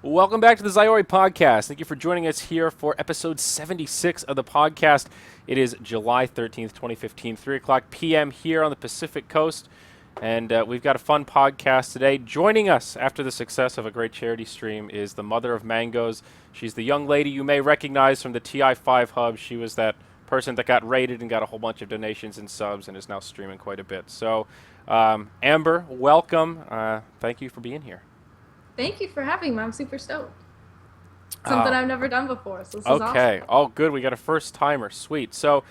Welcome back to the Zyori Podcast. Thank you for joining us here for episode 76 of the podcast. It is July 13th, 2015, 3 o'clock p.m. here on the Pacific Coast. And we've got a fun podcast today. Joining us after the success of a great charity stream is the mother of mangoes. She's the young lady you may recognize from the TI5 Hub. She was that person that got rated and got a whole bunch of donations and subs and is now streaming quite a bit. So, Amber, welcome. Thank you for being here. Thank you for having me. I'm super stoked. Something I've never done before, so this is Okay. awesome. Oh, good. We got a first timer. Sweet. So,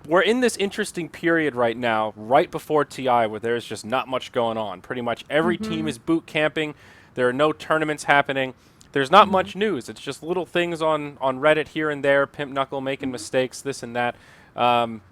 we're in this interesting period right now, right before TI, where there's just not much going on. Pretty much every team is boot camping. There are no tournaments happening. There's not much news. It's just little things on Reddit here and there. Pimp Knuckle making mistakes, this and that.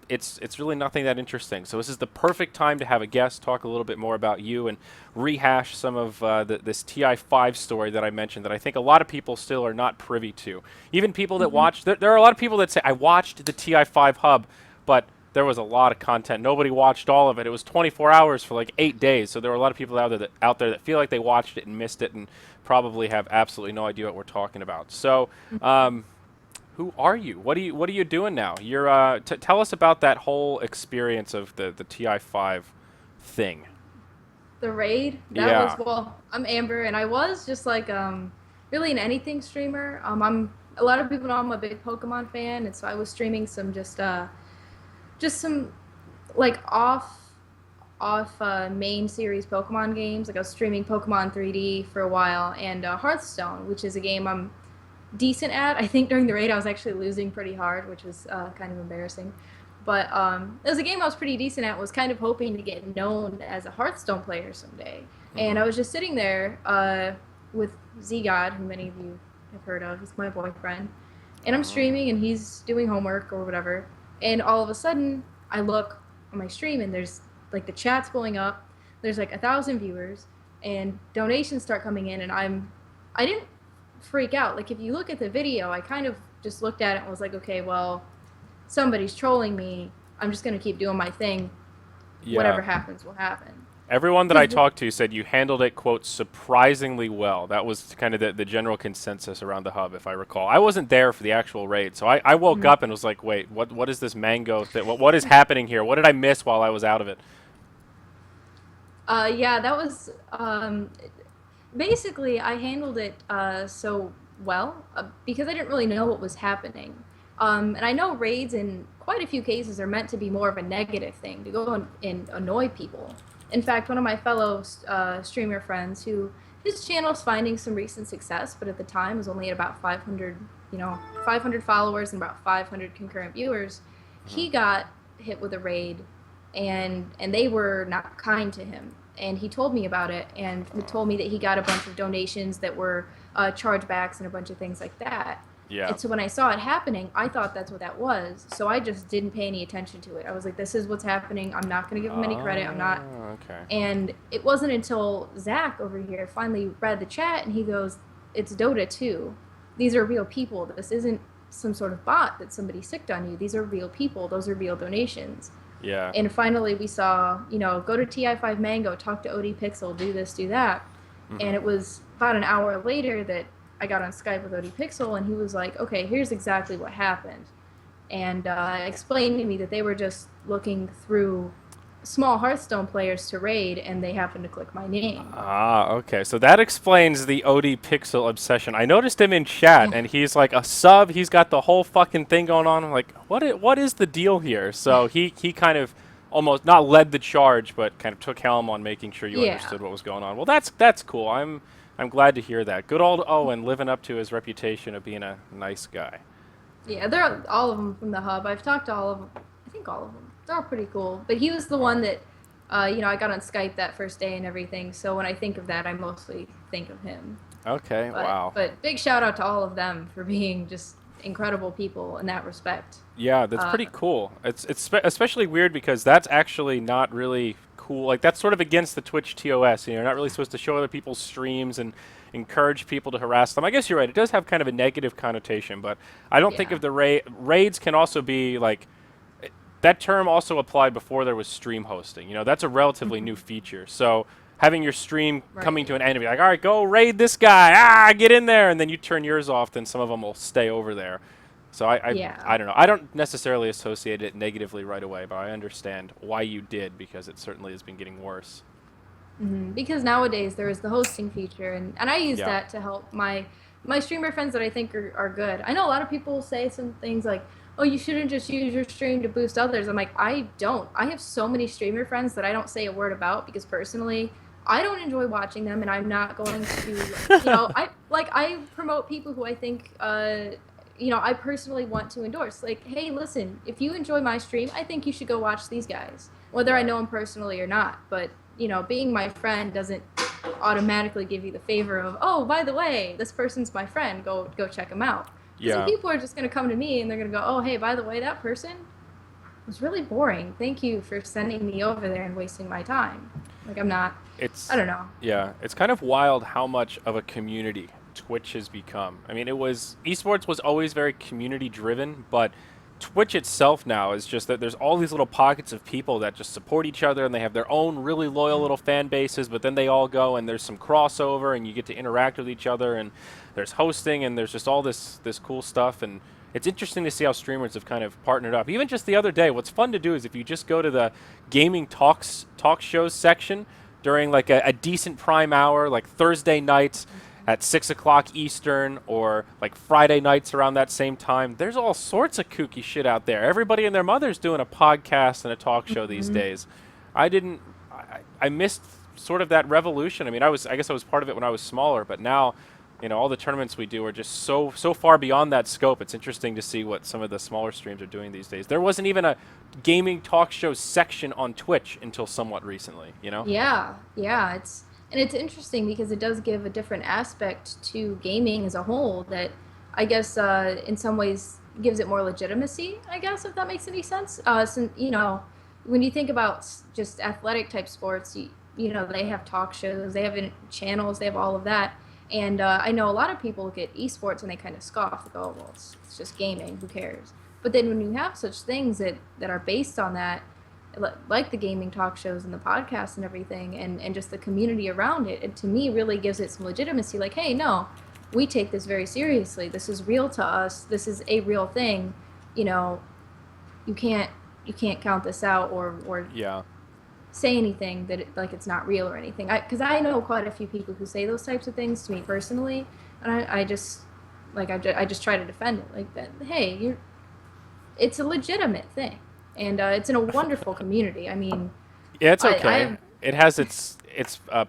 It's really nothing that interesting. So this is the perfect time to have a guest, talk a little bit more about you, and rehash some of this TI5 story that I mentioned that I think a lot of people still are not privy to. Even people that watch, there are a lot of people that say, I watched the TI5 Hub, but there was a lot of content. Nobody watched all of it. It was 24 hours for like 8 days. So there were a lot of people out there that feel like they watched it and missed it and probably have absolutely no idea what we're talking about. So, who are you? What are you doing now? You're tell us about that whole experience of the TI5 thing. The raid, I'm Amber, and I was just like really an anything streamer. I'm a lot of people know I'm a big Pokemon fan, and so I was streaming some just some like off main series Pokemon games. Like I was streaming Pokemon 3D for a while, and Hearthstone, which is a game I'm decent at. I think during the raid I was actually losing pretty hard, which was kind of embarrassing. But it was a game I was pretty decent at. Was kind of hoping to get known as a Hearthstone player someday. And I was just sitting there with Z-God, who many of you have heard of. He's my boyfriend. And I'm streaming, and he's doing homework or whatever. And all of a sudden, I look on my stream, and there's like the chat's blowing up. There's like 1,000 viewers, and donations start coming in, and I didn't freak out. Like if you look at the video, I kind of just looked at it and was like, okay, well, somebody's trolling me. I'm just gonna keep doing my thing. Yeah. Whatever happens will happen. Everyone that I talked to said you handled it, quote, surprisingly well. That was kind of the general consensus around the hub, if I recall. I wasn't there for the actual raid, so I woke up and was like, wait, what is this mango thing? What is happening here? What did I miss while I was out of it? Yeah, that was basically I handled it so well because I didn't really know what was happening. And I know raids in quite a few cases are meant to be more of a negative thing, to go and annoy people. In fact, one of my fellow streamer friends, who his channel's finding some recent success, but at the time was only at about 500, 500 followers and about 500 concurrent viewers, he got hit with a raid, and they were not kind to him. And he told me about it, and he told me that he got a bunch of donations that were chargebacks and a bunch of things like that. Yeah. And so when I saw it happening, I thought that's what that was. So I just didn't pay any attention to it. I was like, this is what's happening. I'm not going to give him any credit. I'm not. Okay. And it wasn't until Zach over here finally read the chat, and he goes, it's Dota 2. These are real people. This isn't some sort of bot that somebody sicked on you. These are real people. Those are real donations. Yeah. And finally we saw, go to TI5 Mango, talk to OD Pixel, do this, do that. And it was about an hour later that I got on Skype with OD Pixel, and he was like, okay, here's exactly what happened. And explained to me that they were just looking through small Hearthstone players to raid, and they happened to click my name. Ah, okay. So that explains the OD Pixel obsession. I noticed him in chat, and he's like a sub. He's got the whole fucking thing going on. I'm like, what is the deal here? So he kind of almost not led the charge, but kind of took helm on making sure you understood what was going on. Well, that's cool. I'm glad to hear that. Good old Owen living up to his reputation of being a nice guy. Yeah, they're all of them from the hub. I've talked to all of them. I think all of them. They're all pretty cool. But he was the one that, I got on Skype that first day and everything. So when I think of that, I mostly think of him. Okay, wow. But big shout out to all of them for being just incredible people in that respect. Yeah, that's pretty cool. It's especially weird because that's actually not really cool. Like that's sort of against the Twitch TOS. You're not really supposed to show other people's streams and encourage people to harass them. I guess you're right. It does have kind of a negative connotation, but I don't think of the raids can also be like that term also applied before there was stream hosting. That's a relatively new feature. So having your stream Right. coming to an end and be like, all right, go raid this guy, get in there, and then you turn yours off, then some of them will stay over there. So Yeah. I don't know. I don't necessarily associate it negatively right away, but I understand why you did, because it certainly has been getting worse. Because nowadays there is the hosting feature, and I use Yeah. that to help my streamer friends that I think are good. I know a lot of people say some things like, oh, you shouldn't just use your stream to boost others. I'm like, I don't. I have so many streamer friends that I don't say a word about because personally, I don't enjoy watching them, and I'm not going to, I promote people who I think, I personally want to endorse. Like, hey, listen, if you enjoy my stream, I think you should go watch these guys, whether I know them personally or not. But being my friend doesn't automatically give you the favor of, oh, by the way, this person's my friend. Go check him out. Yeah. Some people are just going to come to me and they're going to go, oh, hey, by the way, that person was really boring. Thank you for sending me over there and wasting my time. Like, I don't know. Yeah, it's kind of wild how much of a community Twitch has become. I mean, esports was always very community driven, but Twitch itself now is just that there's all these little pockets of people that just support each other, and they have their own really loyal little fan bases, but then they all go and there's some crossover and you get to interact with each other, and there's hosting, and there's just all this cool stuff. And it's interesting to see how streamers have kind of partnered up. Even just the other day, what's fun to do is if you just go to the gaming talk shows section during like a decent prime hour, like Thursday nights at 6 o'clock Eastern, or like Friday nights around that same time, there's all sorts of kooky shit out there. Everybody and their mother's doing a podcast and a talk show these days. I missed sort of that revolution. I mean, I guess I was part of it when I was smaller, but now, all the tournaments we do are just so far beyond that scope. It's interesting to see what some of the smaller streams are doing these days. There wasn't even a gaming talk show section on Twitch until somewhat recently, Yeah, it's interesting because it does give a different aspect to gaming as a whole that I guess in some ways gives it more legitimacy, I guess, if that makes any sense. When you think about just athletic type sports, they have talk shows, they have channels, they have all of that. And I know a lot of people look at esports and they kind of scoff. They go, well, it's just gaming, who cares? But then when you have such things that are based on that, like the gaming talk shows and the podcasts and everything, and just the community around it, to me really gives it some legitimacy. Like, hey, no, we take this very seriously. This is real to us. This is a real thing. You can't count this out or Yeah. say anything that it's not real or anything. Because I know quite a few people who say those types of things to me personally, and I just try to defend it like that. Hey, it's a legitimate thing. And it's in a wonderful community. I mean, Yeah, it's okay. It has its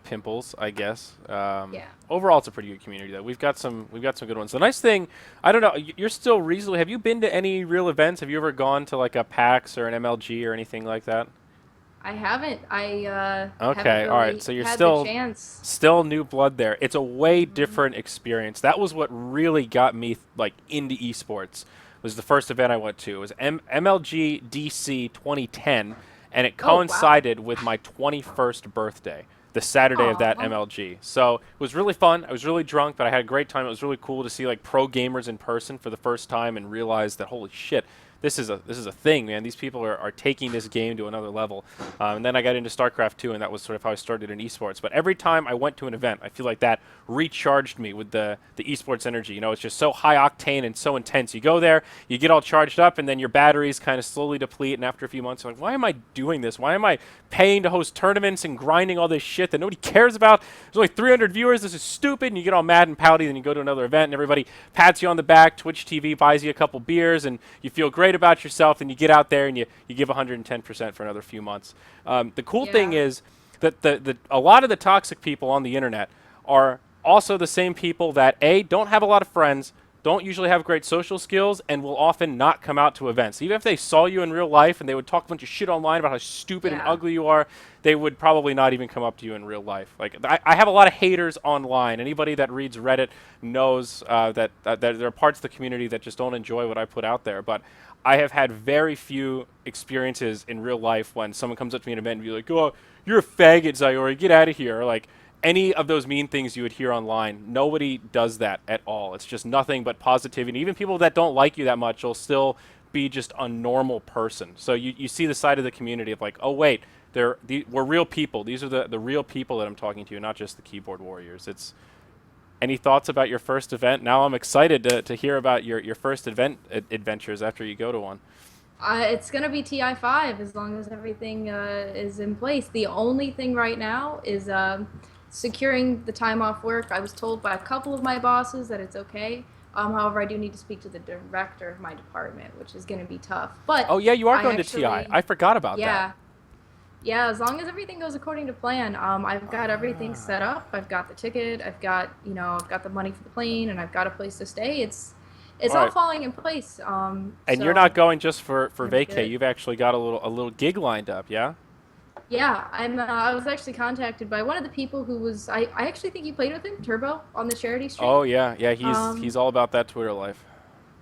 pimples, I guess. Yeah. Overall, it's a pretty good community, though. We've got some good ones. The nice thing, I don't know, you're still reasonably. Have you been to any real events? Have you ever gone to like a PAX or an MLG or anything like that? I haven't. I Okay, haven't really all right. So you're had still the chance. still new blood there. It's a way different experience. That was what really got me like into esports. Was the first event I went to. It was MLG DC 2010, and it coincided with my 21st birthday, the Saturday of that MLG. So it was really fun. I was really drunk, but I had a great time. It was really cool to see like pro gamers in person for the first time and realize that, holy shit, this is a thing, man. These people are taking this game to another level. And then I got into StarCraft 2, and that was sort of how I started in esports. But every time I went to an event, I feel like that recharged me with the esports energy. It's just so high octane and so intense. You go there, you get all charged up, and then your batteries kind of slowly deplete. And after a few months, you're like, why am I doing this? Why am I paying to host tournaments and grinding all this shit that nobody cares about? There's only 300 viewers. This is stupid. And you get all mad and pouty. Then you go to another event, and everybody pats you on the back. Twitch TV buys you a couple beers, and you feel great about yourself. And you get out there and you give 110% for another few months. The cool thing is that a lot of the toxic people on the internet are also the same people that don't have a lot of friends, don't usually have great social skills, and will often not come out to events. Even if they saw you in real life and they would talk a bunch of shit online about how stupid and ugly you are, they would probably not even come up to you in real life. Like I have a lot of haters online. Anybody that reads Reddit knows that there are parts of the community that just don't enjoy what I put out there. But I have had very few experiences in real life when someone comes up to me in an event and be like, "Oh, you're a faggot, Zyori, get out of here." Or like any of those mean things you would hear online. Nobody does that at all. It's just nothing but positivity. Even people that don't like you that much will still be just a normal person. So you see the side of the community of like, oh wait, we're real people. These are the real people that I'm talking to, not just the keyboard warriors. Any thoughts about your first event? Now I'm excited to hear about your first event adventures after you go to one. It's gonna be TI5 as long as everything is in place. The only thing right now is securing the time off work. I was told by a couple of my bosses that it's okay. However, I do need to speak to the director of my department, which is going to be tough. But oh yeah, you are going to TI. I forgot about that. Yeah, as long as everything goes according to plan. I've got everything set up. I've got the ticket. I've got the money for the plane, and I've got a place to stay. It's all falling in place. And so you're not going just for vacay. good. You've actually got a little gig lined up, yeah? Yeah, I was actually contacted by one of the people who was I actually think you played with him, Turbo, on the charity stream. Oh yeah, he's all about that Twitter life.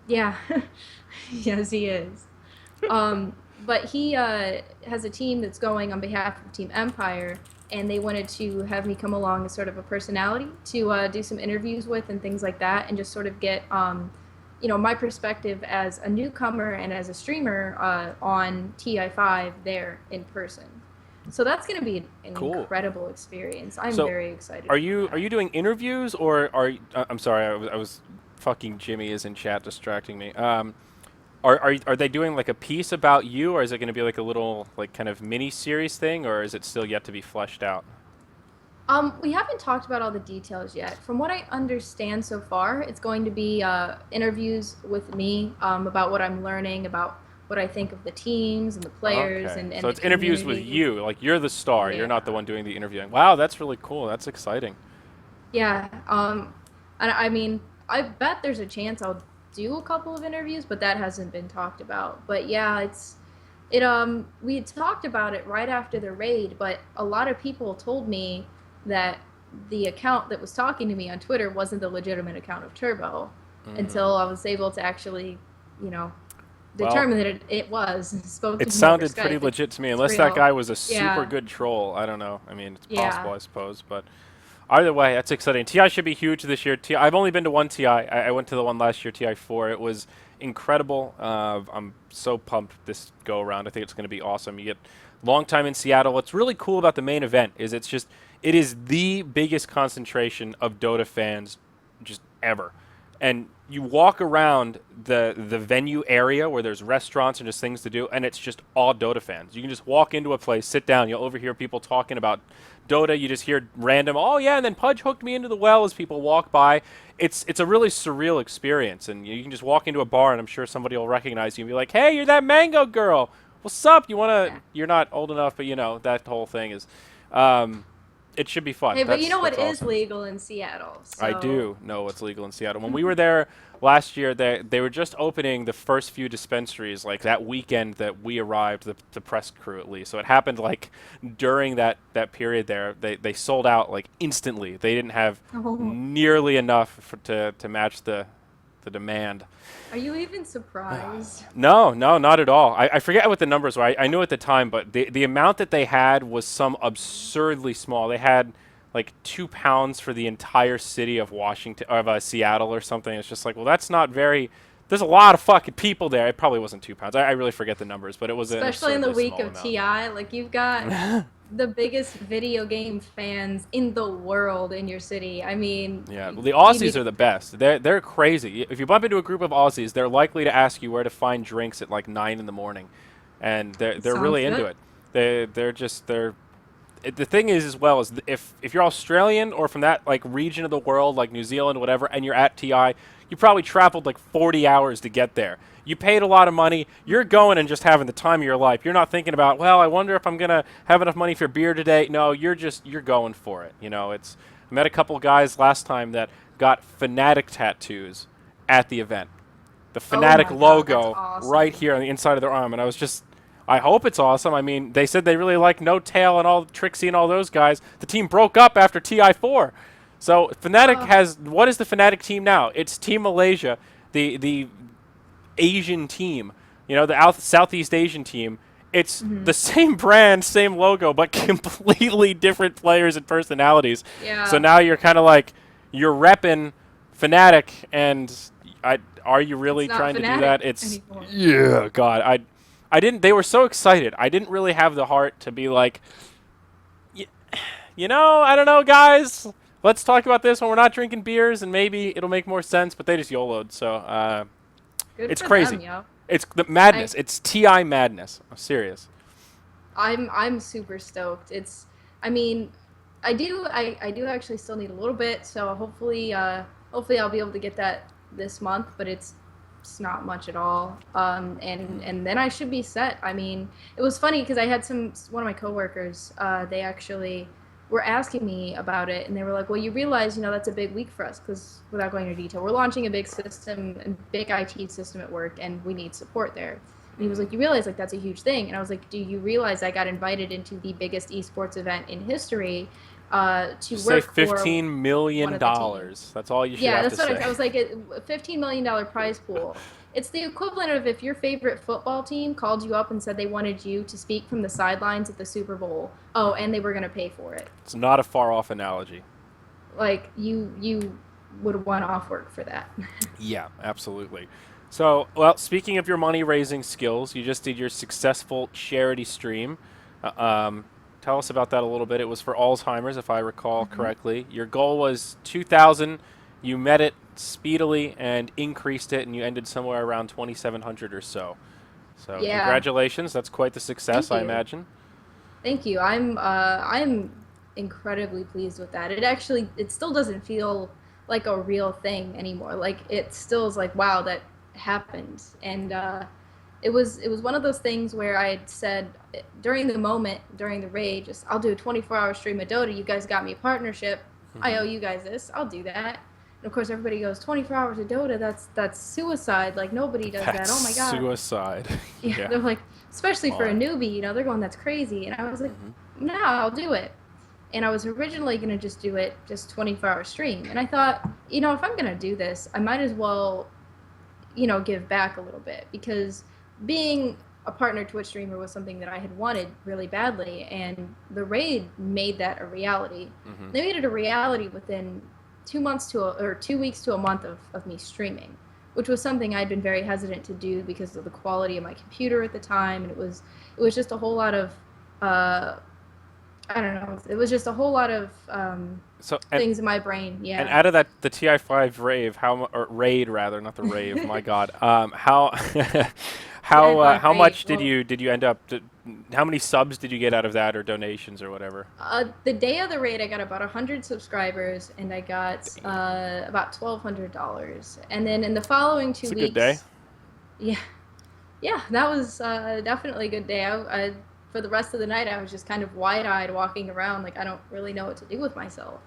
Yeah, yes he is. But he has a team that's going on behalf of Team Empire, and they wanted to have me come along as sort of a personality to do some interviews with and things like that, and just sort of get my perspective as a newcomer and as a streamer on TI5 there in person. So that's going to be an cool. Incredible experience. I'm very excited. Are you doing interviews, or I'm sorry, I was fucking Jimmy is in chat distracting me. Are they doing like a piece about you, or is it going to be like a little like kind of mini series thing, or is it still yet to be fleshed out? We haven't talked about all the details yet. From what I understand so far, it's going to be interviews with me about what I'm learning, about what I think of the teams and the players. Okay. And so it's interviews with you, like you're the star. Yeah. You're not the one doing the interviewing. Wow, that's really cool. That's exciting. Yeah. And I mean, I bet there's a chance I'll do a couple of interviews, but that hasn't been talked about. But yeah, we had talked about it right after the raid, but a lot of people told me that the account that was talking to me on Twitter wasn't the legitimate account of Turbo until I was able to actually, determine that it was. Spoke to it sounded pretty legit to me, unless that guy was a super good troll. I don't know. I mean, it's possible, I suppose, but either way, that's exciting. TI should be huge this year. I've only been to one TI. I went to the one last year, TI4. It was incredible. I'm so pumped this go around. I think it's going to be awesome. You get long time in Seattle. What's really cool about the main event is it is the biggest concentration of Dota fans just ever. And you walk around the venue area where there's restaurants and just things to do, and it's just all Dota fans. You can just walk into a place, sit down, you'll overhear people talking about Dota. You just hear random, oh yeah, and then Pudge hooked me into the well as people walk by. It's a really surreal experience, and you can just walk into a bar, and I'm sure somebody will recognize you and be like, hey, you're that Mango girl. What's up? You're not old enough, but that whole thing is... it should be fun. Hey, but you know what is legal in Seattle? So. I do know what's legal in Seattle. When we were there last year, they were just opening the first few dispensaries, like that weekend that we arrived, the press crew at least. So it happened like during that period there. They sold out like instantly. They didn't have nearly enough to match the demand. Are you even surprised? No, not at all. I forget what the numbers were. I knew at the time, but the amount that they had was some absurdly small. They had like 2 pounds for the entire city of Seattle or something. It's just like, well, that's not very... There's a lot of fucking people there. It probably wasn't 2 pounds. I really forget the numbers, but it was especially in the week of TI. Like, you've got the biggest video game fans in the world in your city. I mean... Yeah, well, the Aussies are the best. They're crazy. If you bump into a group of Aussies, they're likely to ask you where to find drinks at like 9 in the morning. And they're really into it. The thing is, as well, is if you're Australian or from that like region of the world, like New Zealand, whatever, and you're at TI, you probably traveled like 40 hours to get there. You paid a lot of money. You're going and just having the time of your life. You're not thinking about, well, I wonder if I'm gonna have enough money for beer today. No, you're going for it. I met a couple guys last time that got Fnatic tattoos at the event. The Fnatic logo right here on the inside of their arm, and I hope it's awesome. I mean, they said they really like No Tail and all Trixie and all those guys. The team broke up after TI4. So Fnatic has... What is the Fnatic team now? It's Team Malaysia, the Asian team. The Southeast Asian team. It's the same brand, same logo, but completely different players and personalities. Yeah. So now you're kind of like... You're repping Fnatic, and are you really trying to do that? It's... Anymore. Yeah, God. I didn't. They were so excited. I didn't really have the heart to be like, I don't know, guys. Let's talk about this when we're not drinking beers, and maybe it'll make more sense. But they just YOLO'd, so Good it's for crazy. them, yo. It's the madness. It's TI madness. I'm serious. I'm super stoked. I mean, I do actually still need a little bit, so hopefully I'll be able to get that this month, but it's not much at all. And then I should be set. I mean, it was funny because I had one of my coworkers, they actually were asking me about it, and they were like, well, you realize, that's a big week for us, because without going into detail, we're launching a big system, a big IT system at work, and we need support there. And he was like, you realize, like, that's a huge thing. And I was like, do you realize I got invited into the biggest esports event in history to Say work $15 million. That's all you should have to say. Yeah, that's what I was like, a $15 million prize pool. It's the equivalent of if your favorite football team called you up and said they wanted you to speak from the sidelines at the Super Bowl. Oh, and they were going to pay for it. It's not a far-off analogy. Like, you would have won off work for that. Yeah, absolutely. So, well, speaking of your money-raising skills, you just did your successful charity stream. Tell us about that a little bit. It was for Alzheimer's, if I recall correctly. Your goal was 2,000. You met it speedily and increased it, and you ended somewhere around 2,700 or so. So, yeah. Congratulations. That's quite the success, I imagine. Thank you. I'm incredibly pleased with that. It still doesn't feel like a real thing anymore. Like, it still is like, wow, that happened. And it was one of those things where I had said during the raid, just, I'll do a 24-hour stream of Dota. You guys got me a partnership. I owe you guys this. I'll do that. And of course, everybody goes, 24 hours of Dota, that's suicide. Like, nobody does that. Oh my god. Suicide. Yeah, they're like, especially for a newbie, they're going, that's crazy. And I was like, no, I'll do it. And I was originally going to just do it, just 24-hour stream. And I thought, if I'm going to do this, I might as well, give back a little bit. Because being a partner Twitch streamer was something that I had wanted really badly. And the raid made that a reality. They made it a reality within 2 weeks to a month of me streaming, which was something I'd been very hesitant to do because of the quality of my computer at the time. And it was just a whole lot of, I don't know. It was just a whole lot of things in my brain. Yeah. And out of that, the TI5 raid rather, not the rave. My God. How much did you end up? How many subs did you get out of that, or donations, or whatever? The day of the raid, I got about 100 subscribers, and I got about $1,200. And then in the following 2 weeks, a good day. Yeah, that was definitely a good day. I for the rest of the night, I was just kind of wide-eyed walking around, like I don't really know what to do with myself.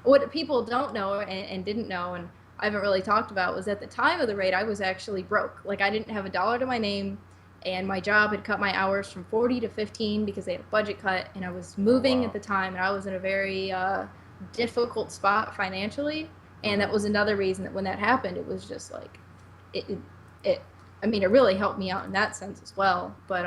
What people don't know and didn't know, and I haven't really talked about, was at the time of the raid, I was actually broke. Like, I didn't have $1 to my name, and my job had cut my hours from 40 to 15 because they had a budget cut, and I was moving at the time, and I was in a very difficult spot financially, and that was another reason that when that happened, it was just like, it really helped me out in that sense as well, but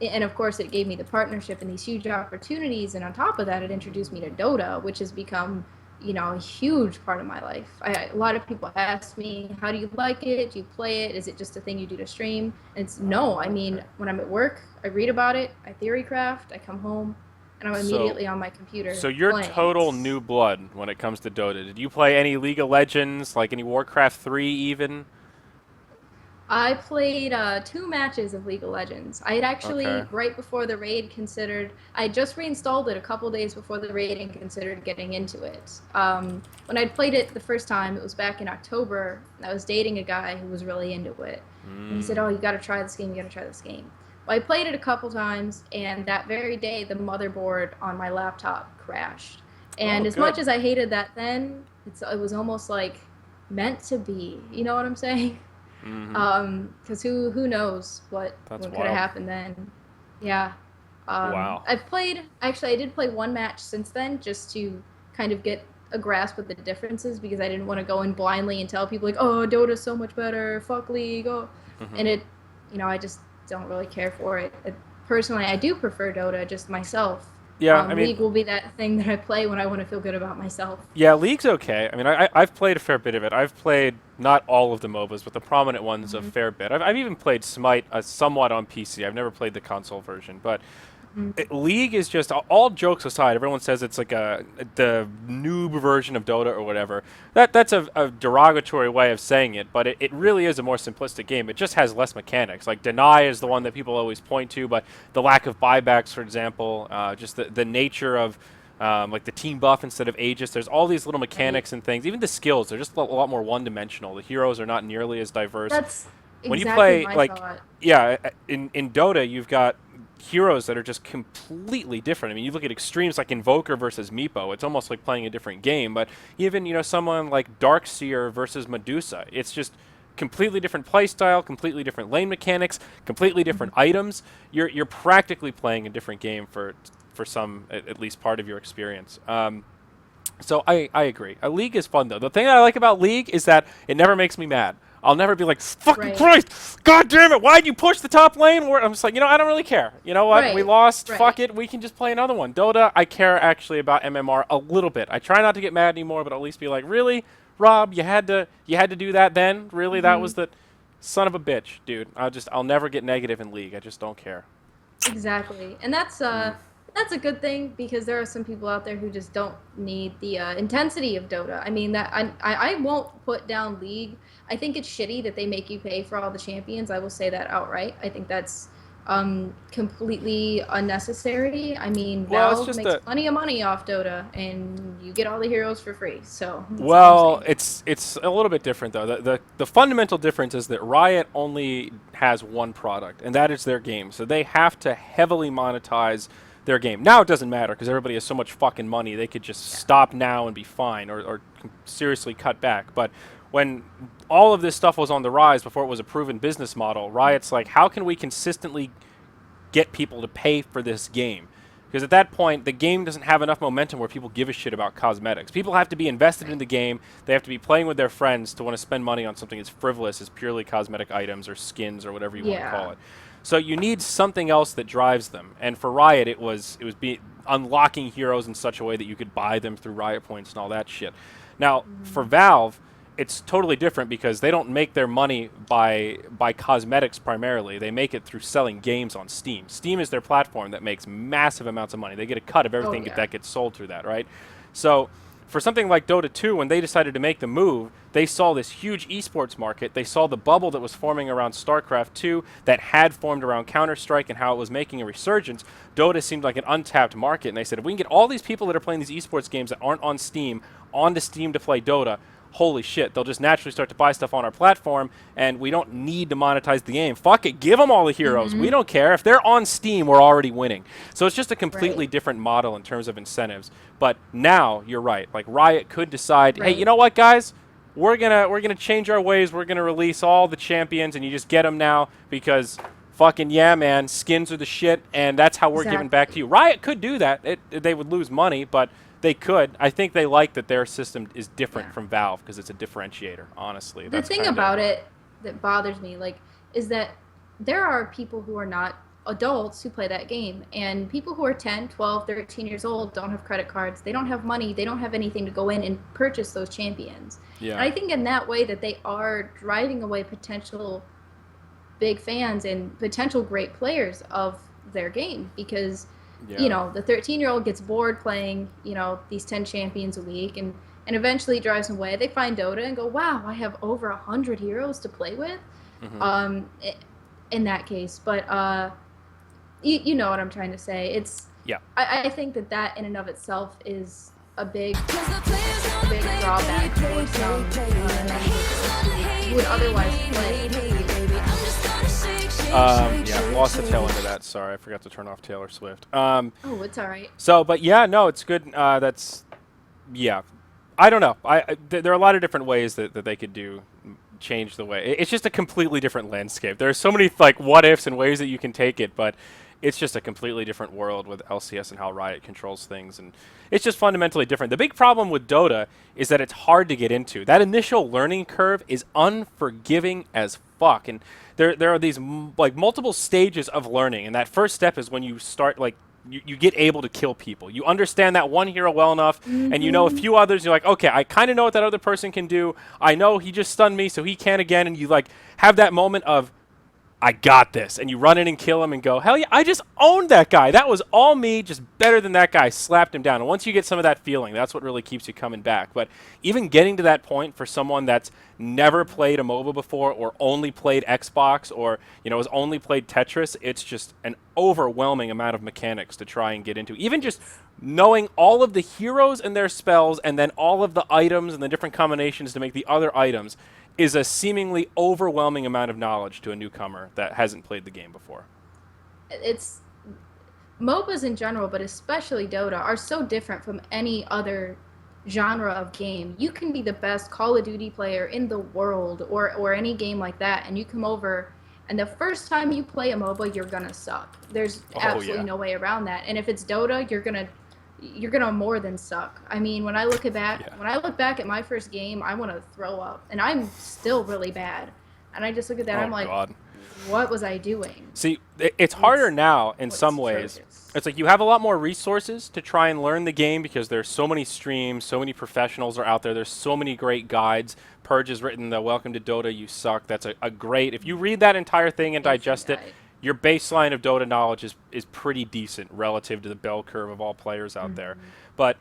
and of course it gave me the partnership and these huge opportunities, and on top of that, it introduced me to Dota, which has become a huge part of my life. A lot of people ask me, how do you like it? Do you play it? Is it just a thing you do to stream? And it's no. I mean, when I'm at work, I read about it, I theory craft, I come home, and I'm immediately on my computer. So you're total new blood when it comes to Dota. Did you play any League of Legends, like any Warcraft 3 even? I played 2 matches of League of Legends. I had actually, right before the raid, I just reinstalled it a couple days before the raid and considered getting into it. When I'd played it the first time, it was back in October, and I was dating a guy who was really into it. And he said, oh, you gotta try this game, Well, I played it a couple times, and that very day, the motherboard on my laptop crashed. And as much as I hated that then, it was almost like meant to be. You know what I'm saying? Because who knows what could have happened then. Yeah. Wow. I did play one match since then, just to kind of get a grasp of the differences, because I didn't want to go in blindly and tell people like, oh, Dota's so much better, fuck League, and it, I just don't really care for it. Personally, I do prefer Dota, just myself. Yeah, I mean, League will be that thing that I play when I want to feel good about myself. yeah, League's okay. I mean, I've played a fair bit of it. I've played not all of the MOBAs, but the prominent ones a Mm-hmm. fair bit. I've even played Smite somewhat on PC. I've never played the console version, but League is just all jokes aside. Everyone says it's like the noob version of Dota or whatever. That's a derogatory way of saying it, but it really is a more simplistic game. It just has less mechanics. Like deny is the one that people always point to, but the lack of buybacks, for example, just the nature of like the team buff instead of Aegis. There's all these little mechanics and things. Even the skills, they're just a lot more one-dimensional. The heroes are not nearly as diverse. That's When you exactly play my like thought. yeah, in Dota you've got heroes that are just completely different. I mean, you look at extremes like Invoker versus Meepo, it's almost like playing a different game. But even, someone like Darkseer versus Medusa, it's just completely different playstyle, completely different lane mechanics, completely different items. You're practically playing a different game for some, at least part of your experience. So I agree. A League is fun, though. The thing that I like about League is that it never makes me mad. I'll never be like, fucking Right. Christ, God damn it, why'd you push the top lane? I'm just like, I don't really care. You know what? Right. We lost, Right. fuck it, we can just play another one. Dota, I care actually about MMR a little bit. I try not to get mad anymore, but at least be like, really, Rob, you had to do that then? Really? That was the son of a bitch, dude. I'll never get negative in League. I just don't care. Exactly, and that's a good thing because there are some people out there who just don't need the intensity of Dota. I mean, that I won't put down League. I think it's shitty that they make you pay for all the champions. I will say that outright. I think that's completely unnecessary. I mean, Well, it's Valve just makes plenty of money off Dota, and you get all the heroes for free. So that's all I'm Well, saying. it's a little bit different though. The fundamental difference is that Riot only has one product, and that is their game. So they have to heavily monetize their game. Now it doesn't matter because everybody has so much fucking money. They could just stop now and be fine, or seriously cut back. But when all of this stuff was on the rise before it was a proven business model, Riot's like, how can we consistently get people to pay for this game? Because at that point, the game doesn't have enough momentum where people give a shit about cosmetics. People have to be invested in the game. They have to be playing with their friends to want to spend money on something as frivolous as purely cosmetic items or skins or whatever you want to call it. So you need something else that drives them. And for Riot, it was unlocking heroes in such a way that you could buy them through Riot points and all that shit. Now, for Valve, it's totally different because they don't make their money by cosmetics primarily. They make it through selling games on Steam. Steam is their platform that makes massive amounts of money. They get a cut of everything that gets sold through that, right? So for something like Dota 2, when they decided to make the move, they saw this huge esports market. They saw the bubble that was forming around StarCraft 2 that had formed around Counter-Strike and how it was making a resurgence. Dota seemed like an untapped market, and they said, if we can get all these people that are playing these esports games that aren't on Steam onto Steam to play Dota, holy shit, they'll just naturally start to buy stuff on our platform, and we don't need to monetize the game. Fuck it, give them all the heroes. We don't care. If they're on Steam, we're already winning. So it's just a completely different model in terms of incentives. But now, you're right. Like, Riot could decide, hey, you know what, guys? We're gonna change our ways. We're gonna release all the champions, and you just get them now because fucking yeah, man, skins are the shit, and that's how we're giving back to you. Riot could do that. They would lose money, but they could. I think they like that their system is different from Valve because it's a differentiator, honestly. The thing about it that bothers me, is that there are people who are not adults who play that game, and people who are 10, 12, 13 years old don't have credit cards. They don't have money. They don't have anything to go in and purchase those champions. Yeah. And I think in that way that they are driving away potential big fans and potential great players of their game because the 13-year-old gets bored playing, these 10 champions a week and eventually drives them away. They find Dota and go, wow, I have over 100 heroes to play with in that case. But you know what I'm trying to say. I think that in and of itself is a big drawback for some who would otherwise play. Lost the tail end of that. Sorry, I forgot to turn off Taylor Swift. It's all right. So, but yeah, no, it's good. I don't know. There are a lot of different ways that they could change the way. It's just a completely different landscape. There are so many what ifs and ways that you can take it, but it's just a completely different world with LCS and how Riot controls things, and it's just fundamentally different. The big problem with Dota is that it's hard to get into. That initial learning curve is unforgiving as fuck, and there are these multiple stages of learning, and that first step is when you start you get able to kill people. You understand that one hero well enough, and you know a few others. You're like, okay, I kind of know what that other person can do. I know he just stunned me, so he can again. And you like have that moment of, I got this, and you run in and kill him and go, hell yeah, I just owned that guy. That was all me, just better than that guy. Slapped him down. And once you get some of that feeling, that's what really keeps you coming back. But even getting to that point for someone that's never played a MOBA before, or only played Xbox, or has only played Tetris, it's just an overwhelming amount of mechanics to try and get into. Even just knowing all of the heroes and their spells, and then all of the items and the different combinations to make the other items, is a seemingly overwhelming amount of knowledge to a newcomer that hasn't played the game before. It's MOBAs in general, but especially Dota, are so different from any other genre of game. You can be the best Call of Duty player in the world, or any game like that, and you come over, and the first time you play a MOBA, you're gonna suck. There's absolutely no way around that. And if it's Dota, you're gonna more than suck. I mean, when I look back at my first game, I want to throw up, and I'm still really bad. And I just look at that, I'm like, God, what was I doing? See, it's harder now in some ways. It's like you have a lot more resources to try and learn the game, because there's so many streams, so many professionals are out there. There's so many great guides. Purge has written the "Welcome to Dota, you suck." That's a great. If you read that entire thing and digest it, your baseline of Dota knowledge is pretty decent relative to the bell curve of all players out there. But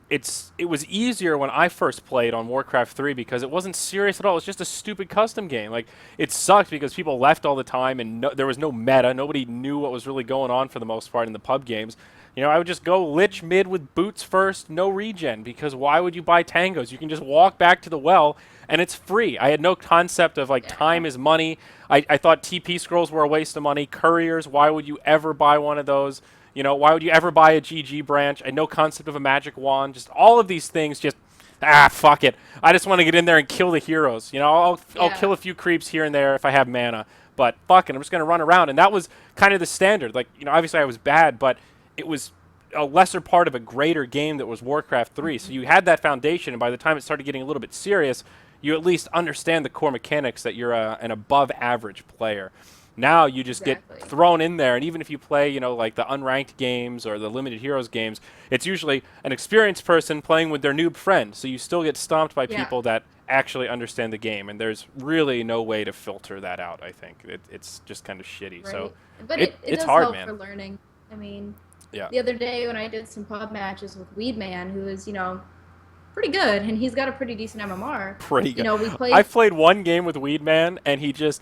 it was easier when I first played on Warcraft 3, because it wasn't serious at all. It was just a stupid custom game. Like, it sucked because people left all the time, and there was no meta. Nobody knew what was really going on for the most part in the pub games. I would just go Lich mid with boots first, no regen, because why would you buy tangos? You can just walk back to the well, and it's free. I had no concept of, like, time is money. I thought TP scrolls were a waste of money. Couriers, why would you ever buy one of those? Why would you ever buy a GG branch? I had no concept of a magic wand. Just all of these things, just, fuck it. I just want to get in there and kill the heroes. I'll kill a few creeps here and there if I have mana, but fuck it, I'm just going to run around. And that was kind of the standard. Like, obviously I was bad, but it was a lesser part of a greater game that was Warcraft 3. So you had that foundation, and by the time it started getting a little bit serious, you at least understand the core mechanics that you're an above average player. Now you just get thrown in there, and even if you play, like the unranked games or the limited heroes games, it's usually an experienced person playing with their noob friend. So you still get stomped by people that actually understand the game, and there's really no way to filter that out. I think it's just kind of shitty. So, but it it's does hard, help man. for learning. I mean, the other day when I did some pub matches with Weedman, who is pretty good, and he's got a pretty decent MMR. Pretty good. I played one game with Weedman, and he just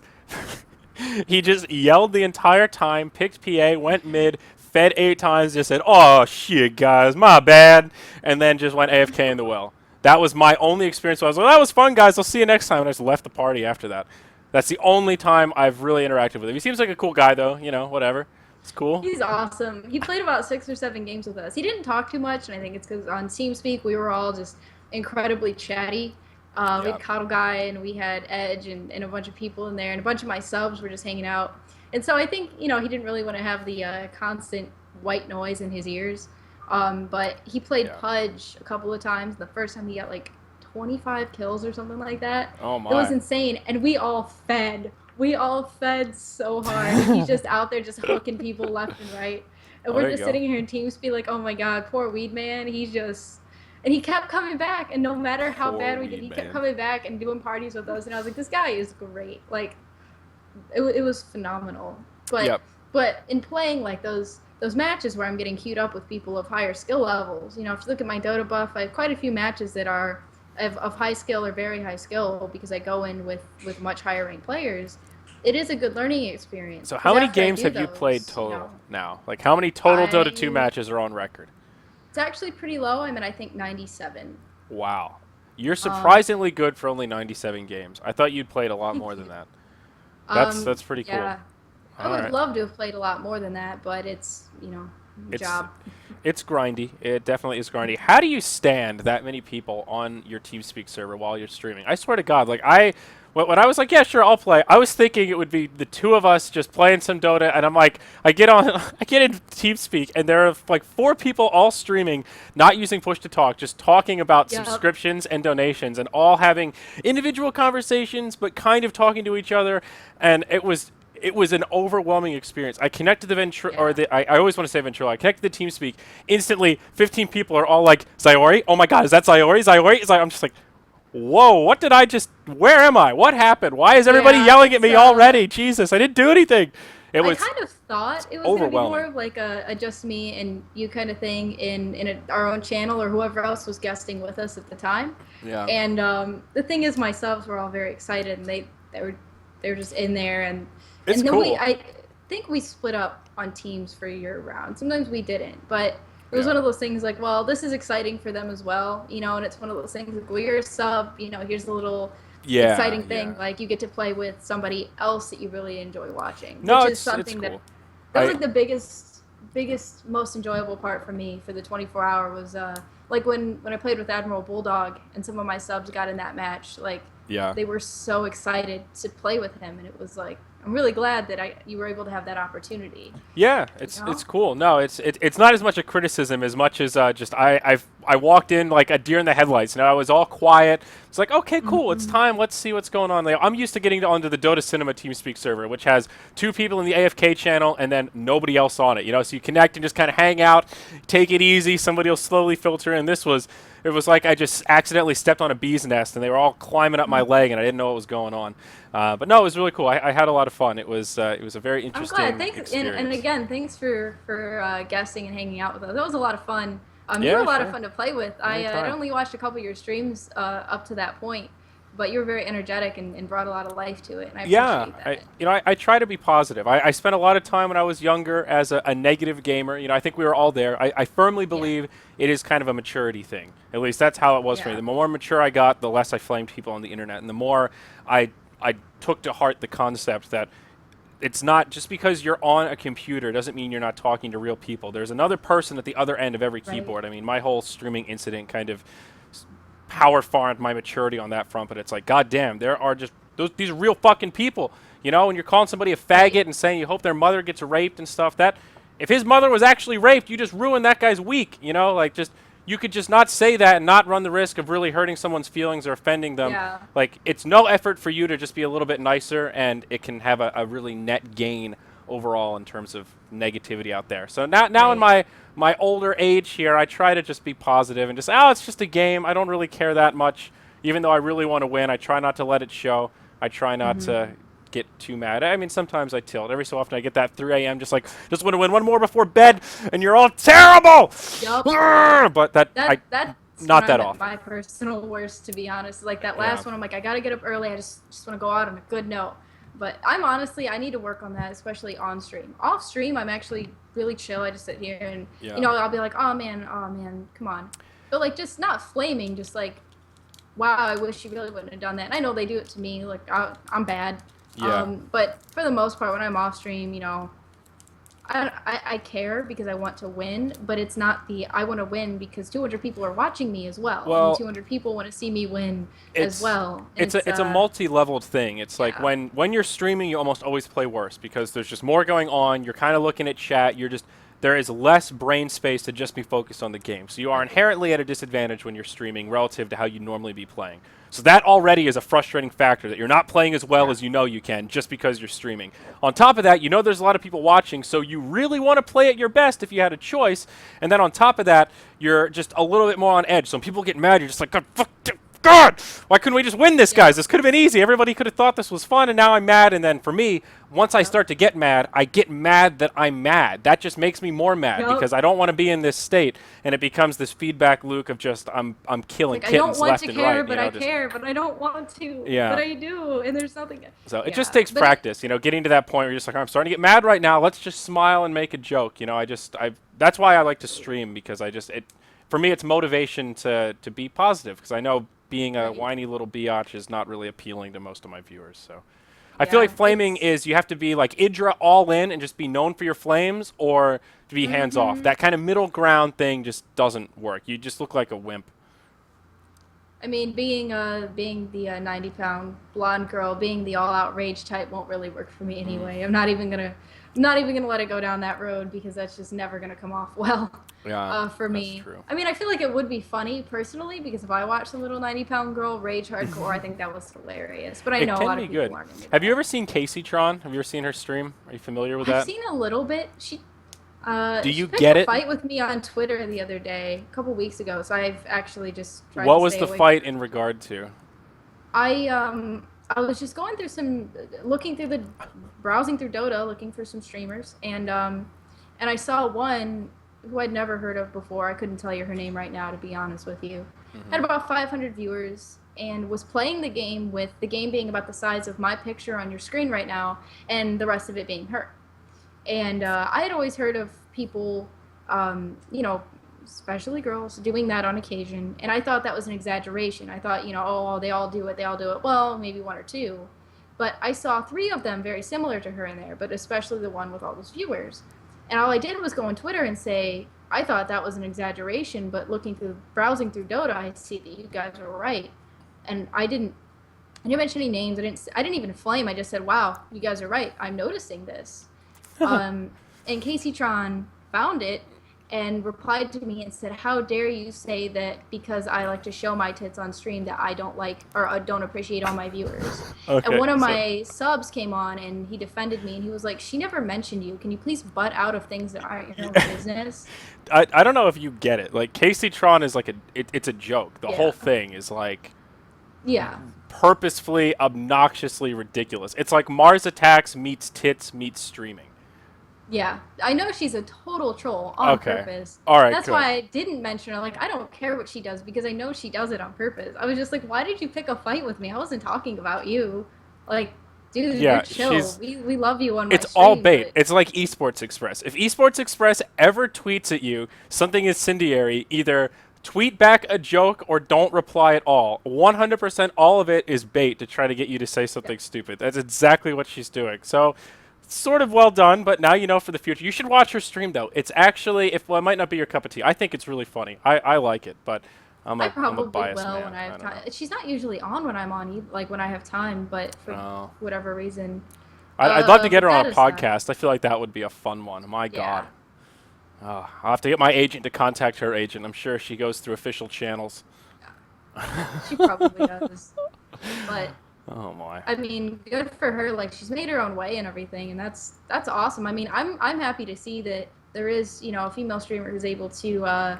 he just yelled the entire time, picked PA, went mid, fed 8 times, just said, "Oh shit, guys, my bad," and then just went AFK in the well. That was my only experience. I was like, "That was fun, guys. I'll see you next time." And I just left the party after that. That's the only time I've really interacted with him. He seems like a cool guy, though. Whatever. It's cool. He's awesome. He played about 6 or 7 games with us. He didn't talk too much, and I think it's because on TeamSpeak we were all just incredibly chatty. We had Coddle Guy, and we had Edge, and a bunch of people in there, and a bunch of my subs were just hanging out. And so I think, he didn't really want to have the constant white noise in his ears. But he played Pudge a couple of times. The first time he got like 25 kills or something like that. Oh my. It was insane. And we all fed. We all fed so hard. He's just out there just hooking people left and right. And we're just sitting here in TeamSpeak like, oh my god, poor Weedman. He's just... And he kept coming back, and no matter how bad we did, he kept coming back and doing parties with us. And I was like, this guy is great. Like, it was phenomenal. But in playing like those matches where I'm getting queued up with people of higher skill levels, if you look at my Dota buff, I have quite a few matches that are of high skill or very high skill, because I go in with much higher ranked players. It is a good learning experience. So how many games have you played total now? Like, how many total Dota 2 matches are on record? It's actually pretty low. I'm at, I think, 97. Wow. You're surprisingly good for only 97 games. I thought you'd played a lot more than that. That's pretty cool. Yeah. I would love to have played a lot more than that, but it's, job. It's grindy. It definitely is grindy. How do you stand that many people on your TeamSpeak server while you're streaming? I swear to God, like, when I was like, yeah, sure, I'll play, I was thinking it would be the 2 of us just playing some Dota, and I'm like, I get in TeamSpeak, and there are like 4 people all streaming, not using push to talk, just talking about subscriptions and donations, and all having individual conversations, but kind of talking to each other, and it was an overwhelming experience. I connected the Ventura, or Yeah. I always want to say Ventura. I connected the TeamSpeak. Instantly, 15 people are all like, Zyori? Oh my god, is that Zyori? Zyori? I'm just like, whoa, what did I just, where am I? What happened? Why is everybody Yeah, yelling at it's me already? Jesus, I didn't do anything. It I was kind of thought it was going to be more overwhelming. of like a just me and you kind of thing in our own channel or whoever else was guesting with us at the time. Yeah. And the thing is, my subs were all very excited, and they were just in there, It's and then cool. I think we split up on teams for your round. Sometimes we didn't, but it was Yeah. one of those things like, well, this is exciting for them as well, and it's one of those things like, well, you're a sub, here's a little Yeah, exciting thing, yeah. like you get to play with somebody else that you really enjoy watching, No, which is it's something cool. that was like the biggest, most enjoyable part for me for the 24-hour was like when I played with Admiral Bulldog and some of my subs got in that match, like Yeah. they were so excited to play with him, and it was like, I'm really glad that you were able to have that opportunity. Yeah, it's cool. No, it's not as much a criticism as much as just I walked in like a deer in the headlights. I was all quiet. It's like, okay, cool, it's time. Let's see what's going on. Like, I'm used to getting onto the Dota Cinema TeamSpeak server, which has 2 people in the AFK channel and then nobody else on it. So you connect and just kind of hang out, take it easy. Somebody will slowly filter in. It was like I just accidentally stepped on a bee's nest, and they were all climbing up my leg, and I didn't know what was going on. But no, it was really cool. I had a lot of fun. It was a very I'm interesting glad. Thanks, experience. and again, thanks for guesting and hanging out with us. That was a lot of fun. You Yeah, were a lot sure. of fun to play with. I'd Anytime. only watched a couple of your streams up to that point, but you were very energetic and brought a lot of life to it, and I appreciate that. I try to be positive. I spent a lot of time when I was younger as a negative gamer. I think we were all there. I firmly believe it is kind of a maturity thing. At least that's how it was for me. Yeah. The more mature I got, the less I flamed people on the internet, and the more I took to heart the concept that it's not just because you're on a computer doesn't mean you're not talking to real people. There's another person at the other end of every Right. keyboard. I mean, my whole streaming incident kind of power farmed my maturity on that front, but it's like, god damn, there are just these are real fucking people. And you're calling somebody a faggot and saying you hope their mother gets raped and stuff. That if his mother was actually raped, you just ruined that guy's week. Like just you could just not say that and not run the risk of really hurting someone's feelings or offending them. Yeah. Like it's no effort for you to just be a little bit nicer, and it can have a really net gain overall in terms of negativity out there. So now in my older age here, I try to just be positive and just, it's just a game. I don't really care that much. Even though I really want to win, I try not to let it show. I try not to get too mad. I mean, sometimes I tilt. Every so often I get that 3 a.m. just want to win one more before bed, and you're all terrible! Yup. But that's not that often. My personal worst, to be honest. Like that last one, I'm like, I gotta get up early. I just want to go out on a good note. But I need to work on that, especially on stream. Off stream, I'm actually really chill. I just sit here and, I'll be like, oh man, come on. But like, just not flaming, just like, wow, I wish you really wouldn't have done that. And I know they do it to me, like, I'm bad. Yeah. But for the most part, when I'm off stream, I care because I want to win, but it's not I want to win because 200 people are watching me as well. Well, and 200 people want to see me win as well. It's a multi-leveled thing. It's like when you're streaming, you almost always play worse because there's just more going on. You're kind of looking at chat. There is less brain space to just be focused on the game. So you are inherently at a disadvantage when you're streaming relative to how you'd normally be playing. So that already is a frustrating factor that you're not playing as well as you can just because you're streaming. On top of that, there's a lot of people watching, so you really want to play at your best if you had a choice. And then on top of that, you're just a little bit more on edge. So when people get mad, you're just like, God, why couldn't we just win this, guys? This could have been easy. Everybody could have thought this was fun, and now I'm mad. And then for me, once I start to get mad, I get mad that I'm mad. That just makes me more mad because I don't want to be in this state, and it becomes this feedback loop of just I'm killing kittens left and right. I don't want to care, but I care, but I don't want to. Yeah. But I do, and there's nothing. So it just takes practice, getting to that point where you're just like, I'm starting to get mad right now. Let's just smile and make a joke. That's why I like to stream because for me, it's motivation to be positive because I know being a whiny little biatch is not really appealing to most of my viewers. So I feel like flaming is you have to be like Idra all in and just be known for your flames, or to be hands off. That kind of middle ground thing just doesn't work. You just look like a wimp. I mean, being the 90-pound blonde girl, being the all-out rage type won't really work for me anyway. I'm not even gonna not even gonna let it go down that road because that's just never gonna come off well. Yeah, For me. that's true. I mean, I feel like it would be funny personally because if I watched a little 90-pound girl rage hardcore, I think that was hilarious. But I It know a can lot be of people good. aren't gonna do Have you that. ever seen Casey Tron? Have you ever seen her stream? Are you familiar with I've that? seen a little bit. Do She you picked get a it? fight with me on Twitter the other day, a couple weeks ago. So I've actually just tried What to was stay the away fight from in it. regard to? I was just going through looking through browsing through Dota, looking for some streamers, and I saw one who I'd never heard of before. I couldn't tell you her name right now, to be honest with you. Had about 500 viewers and was playing the game with the game being about the size of my picture on your screen right now, and the rest of it being her. And I had always heard of people, you know, especially girls, doing that on occasion. And I thought that was an exaggeration. I thought, you know, oh, they all do it, they all do it. Well, maybe one or two. But I saw three of them very similar to her in there, but especially the one with all those viewers. And all I did was go on Twitter and say, I thought that was an exaggeration, but browsing through Dota, I see that you guys are right. And I didn't mention any names. I didn't even flame. I just said, wow, you guys are right. I'm noticing this. And Casey Tron found it and replied to me and said, how dare you say that because I like to show my tits on stream that I don't like or don't appreciate all my viewers. Okay, And one of my subs came on and he defended me and he was like, she never mentioned you. Can you please butt out of things that aren't your own business? I don't know if you get it. Like Casey Tron is like it's a joke. The Yeah. whole thing is like Yeah. purposefully, obnoxiously ridiculous. It's like Mars Attacks meets tits meets streaming. Yeah, I know she's a total troll on purpose. All right, That's good. why I didn't mention her. Like, I don't care what she does because I know she does it on purpose. I was just like, why did you pick a fight with me? I wasn't talking about you. Like, dude, Yeah, you're chill. We love you on my It's all stream, bait. but- It's like Esports Express. If Esports Express ever tweets at you something incendiary, either tweet back a joke or don't reply at all. 100% all of it is bait to try to get you to say something stupid. That's exactly what she's doing. So, sort of well done, but now you know for the future. You should watch her stream, though. It's actually, well, it might not be your cup of tea. I think it's really funny. I like it, but I'm I a probably biased will man. when I have don't know. time. She's not usually on when I'm on, like when I have time, but for Oh. whatever reason. I'd love to get her but on that a aside- podcast. I feel like that would be a fun one. My Yeah. God. I'll have to get my agent to contact her agent. I'm sure she goes through official channels. She probably does. But Oh my. I mean, good for her. Like she's made her own way and everything, and that's awesome. I mean, I'm happy to see that there is, you know, a female streamer who's able to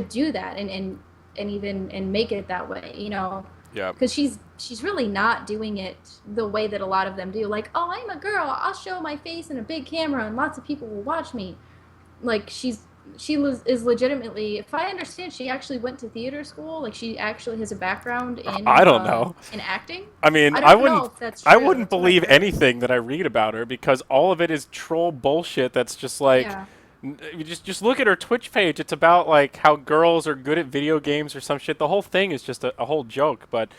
do that and make it that way. You know, Yeah. because she's really not doing it the way that a lot of them do. Like, oh, I'm a girl. I'll show my face in a big camera, and lots of people will watch me. Like is legitimately, if I understand, she actually went to theater school. Like she actually has a background in I don't know. in acting. I mean, I I don't know wouldn't if that's I true. wouldn't That's what I believe heard. anything that I read about her because all of it is troll bullshit that's just like Yeah. you just look at her Twitch page. It's about like how girls are good at video games or some shit. The whole thing is just a whole joke, but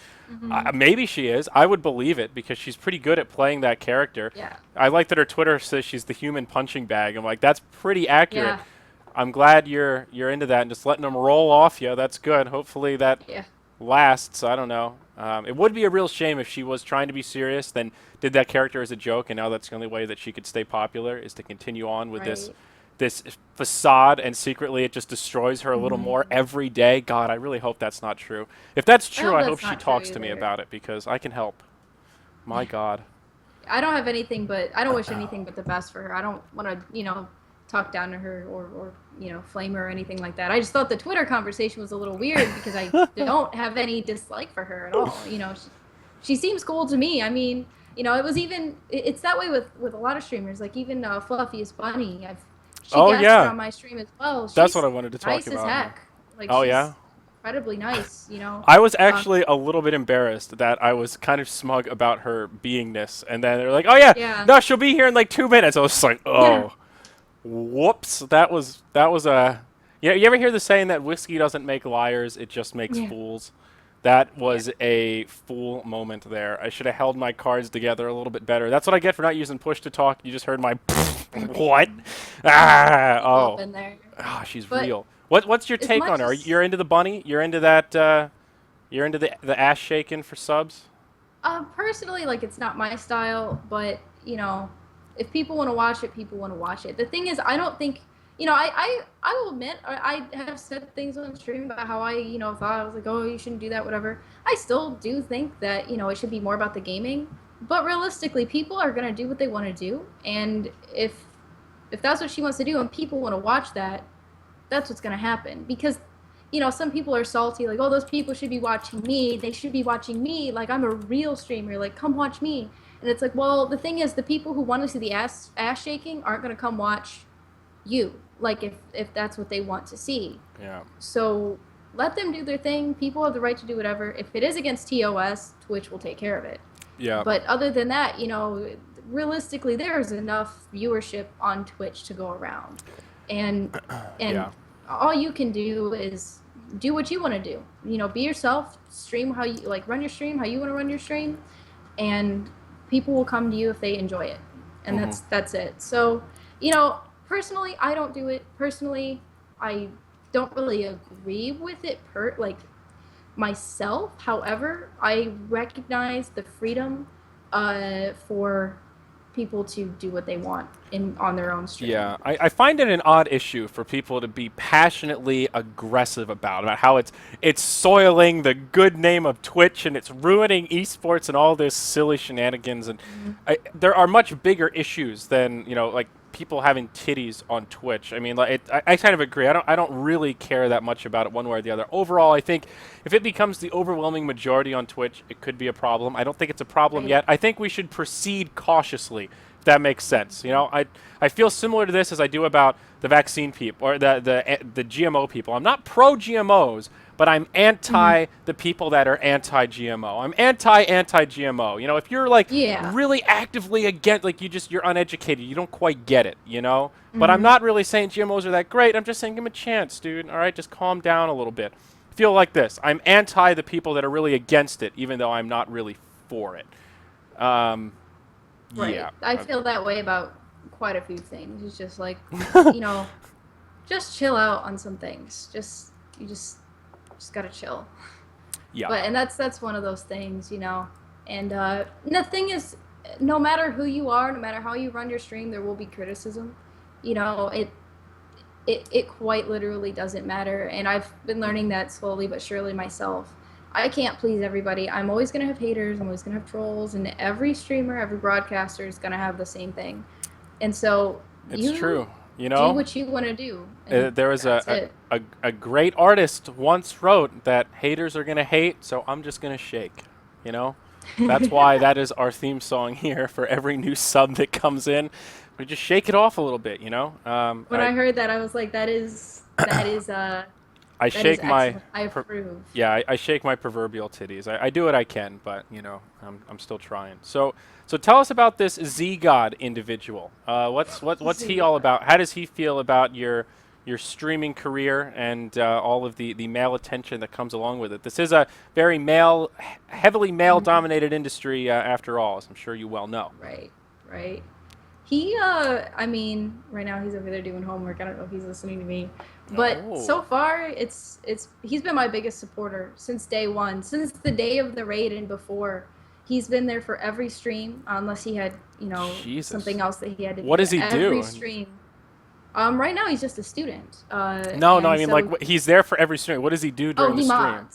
maybe she is. I would believe it because she's pretty good at playing that character. Yeah. I like that her Twitter says she's the human punching bag. I'm like, that's pretty accurate. Yeah. I'm glad you're into that and just letting them roll off you. That's good. Hopefully that Yeah. lasts. I don't know. It would be a real shame if she was trying to be serious, then did that character as a joke, and now that's the only way that she could stay popular is to continue on with this facade, and secretly it just destroys her a little more every day. God, I really hope that's not true. If that's true, I hope that's she not true talks to me either. about it because I can help. My God. I don't wish anything but the best for her. I don't want to, you know, talk down to her or you know, flame her or anything like that. I just thought the Twitter conversation was a little weird because I don't have any dislike for her at all. You know, she seems cool to me. I mean, you know, it's that way with a lot of streamers. Like even Fluffiest Bunny, she guested on my stream as well. That's She's what I wanted to talk nice about. as heck. Like, Oh, she's yeah? incredibly nice. You know. I was actually a little bit embarrassed that I was kind of smug about her beingness, and then they're like, "Oh yeah, no, she'll be here in like 2 minutes." I was just like, "Oh, whoops!" That was a. Yeah, you ever hear the saying that whiskey doesn't make liars; it just makes fools? That was a fool moment there. I should have held my cards together a little bit better. That's what I get for not using push to talk. You just heard my what? Up in there. She's But real. What's your as take much on her? as- You're into the bunny? You're into that? You're into the ass shaking for subs? Personally, like it's not my style, but you know, if people want to watch it, people want to watch it. The thing is, I don't think, I will admit, I have said things on stream about how I, thought I was like, oh, you shouldn't do that, whatever. I still do think that, it should be more about the gaming. But realistically, people are going to do what they want to do. And if that's what she wants to do and people want to watch that, that's what's going to happen. Because, some people are salty, like, oh, those people should be watching me. They should be watching me. Like, I'm a real streamer. Like, come watch me. And it's like, well, the thing is, the people who want to see the ass shaking aren't going to come watch you. Like, if that's what they want to see. Yeah. So let them do their thing. People have the right to do whatever. If it is against TOS, Twitch will take care of it. Yeah. But other than that, realistically, there's enough viewership on Twitch to go around. And all you can do is do what you want to do. Be yourself, stream how you, like, run your stream how you want to run your stream, and people will come to you if they enjoy it. And that's it. So, personally, I don't do it. Personally, I don't really agree with it myself. However, I recognize the freedom for people to do what they want on their own stream. Yeah, I find it an odd issue for people to be passionately aggressive about how it's soiling the good name of Twitch and it's ruining esports and all this silly shenanigans. And there are much bigger issues than like people having titties on Twitch. I mean, I kind of agree. I don't really care that much about it one way or the other. Overall, I think if it becomes the overwhelming majority on Twitch, it could be a problem. I don't think it's a problem yet. I think we should proceed cautiously, if that makes sense. I feel similar to this as I do about the vaccine people or the GMO people. I'm not pro GMOs, but I'm anti the people that are anti-GMO. I'm anti-GMO. If you're really actively against, you're uneducated, you don't quite get it, But I'm not really saying GMOs are that great. I'm just saying give them a chance, dude. All right, just calm down a little bit. Feel like this. I'm anti the people that are really against it, even though I'm not really for it. Right. Yeah. I feel that way about quite a few things. It's just like, just chill out on some things. You just gotta chill. Yeah. And that's one of those things, And the thing is, no matter who you are, no matter how you run your stream, there will be criticism. It quite literally doesn't matter. And I've been learning that slowly but surely myself. I can't please everybody. I'm always gonna have haters. I'm always gonna have trolls. And every streamer, every broadcaster is gonna have the same thing. And so it's true. Do what you want to do. There was a great artist once wrote that haters are going to hate, so I'm just going to shake, That's why that is our theme song here for every new sub that comes in. We just shake it off a little bit, When I heard that, I was like, that is I shake my I approve. I shake my proverbial titties. I do what I can, but I'm still trying. So tell us about this Z-God individual. What's he all about? How does he feel about your streaming career and all of the male attention that comes along with it? This is a very heavily male-dominated industry after all, as I'm sure you well know. Right. He, right now he's over there doing homework. I don't know if he's listening to me, but so far he's been my biggest supporter since day one, since the day of the raid and before. He's been there for every stream, unless he had, something else that he had to do. What does he do? Every stream. Right now he's just a student. No, I mean, he's there for every stream. What does he do during the stream?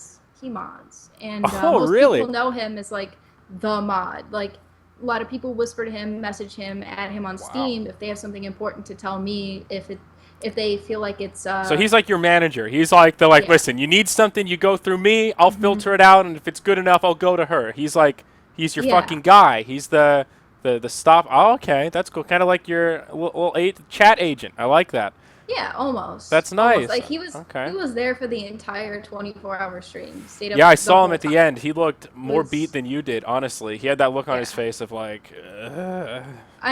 He mods. And most really? people know him as, the mod. A lot of people whisper to him, message him, add him on Steam if they have something important to tell me, if they feel like it's... So he's like your manager. He's like, listen, you need something, you go through me, I'll filter it out, and if it's good enough, I'll go to her. He's your fucking guy. He's the stop. Oh, okay, that's cool. Kind of like your little chat agent. I like that. Yeah, almost. That's nice. Almost. He was there for the entire 24-hour stream. Stayed up I saw him at the time. end. He looked more beat than you did, honestly. He had that look on his face of I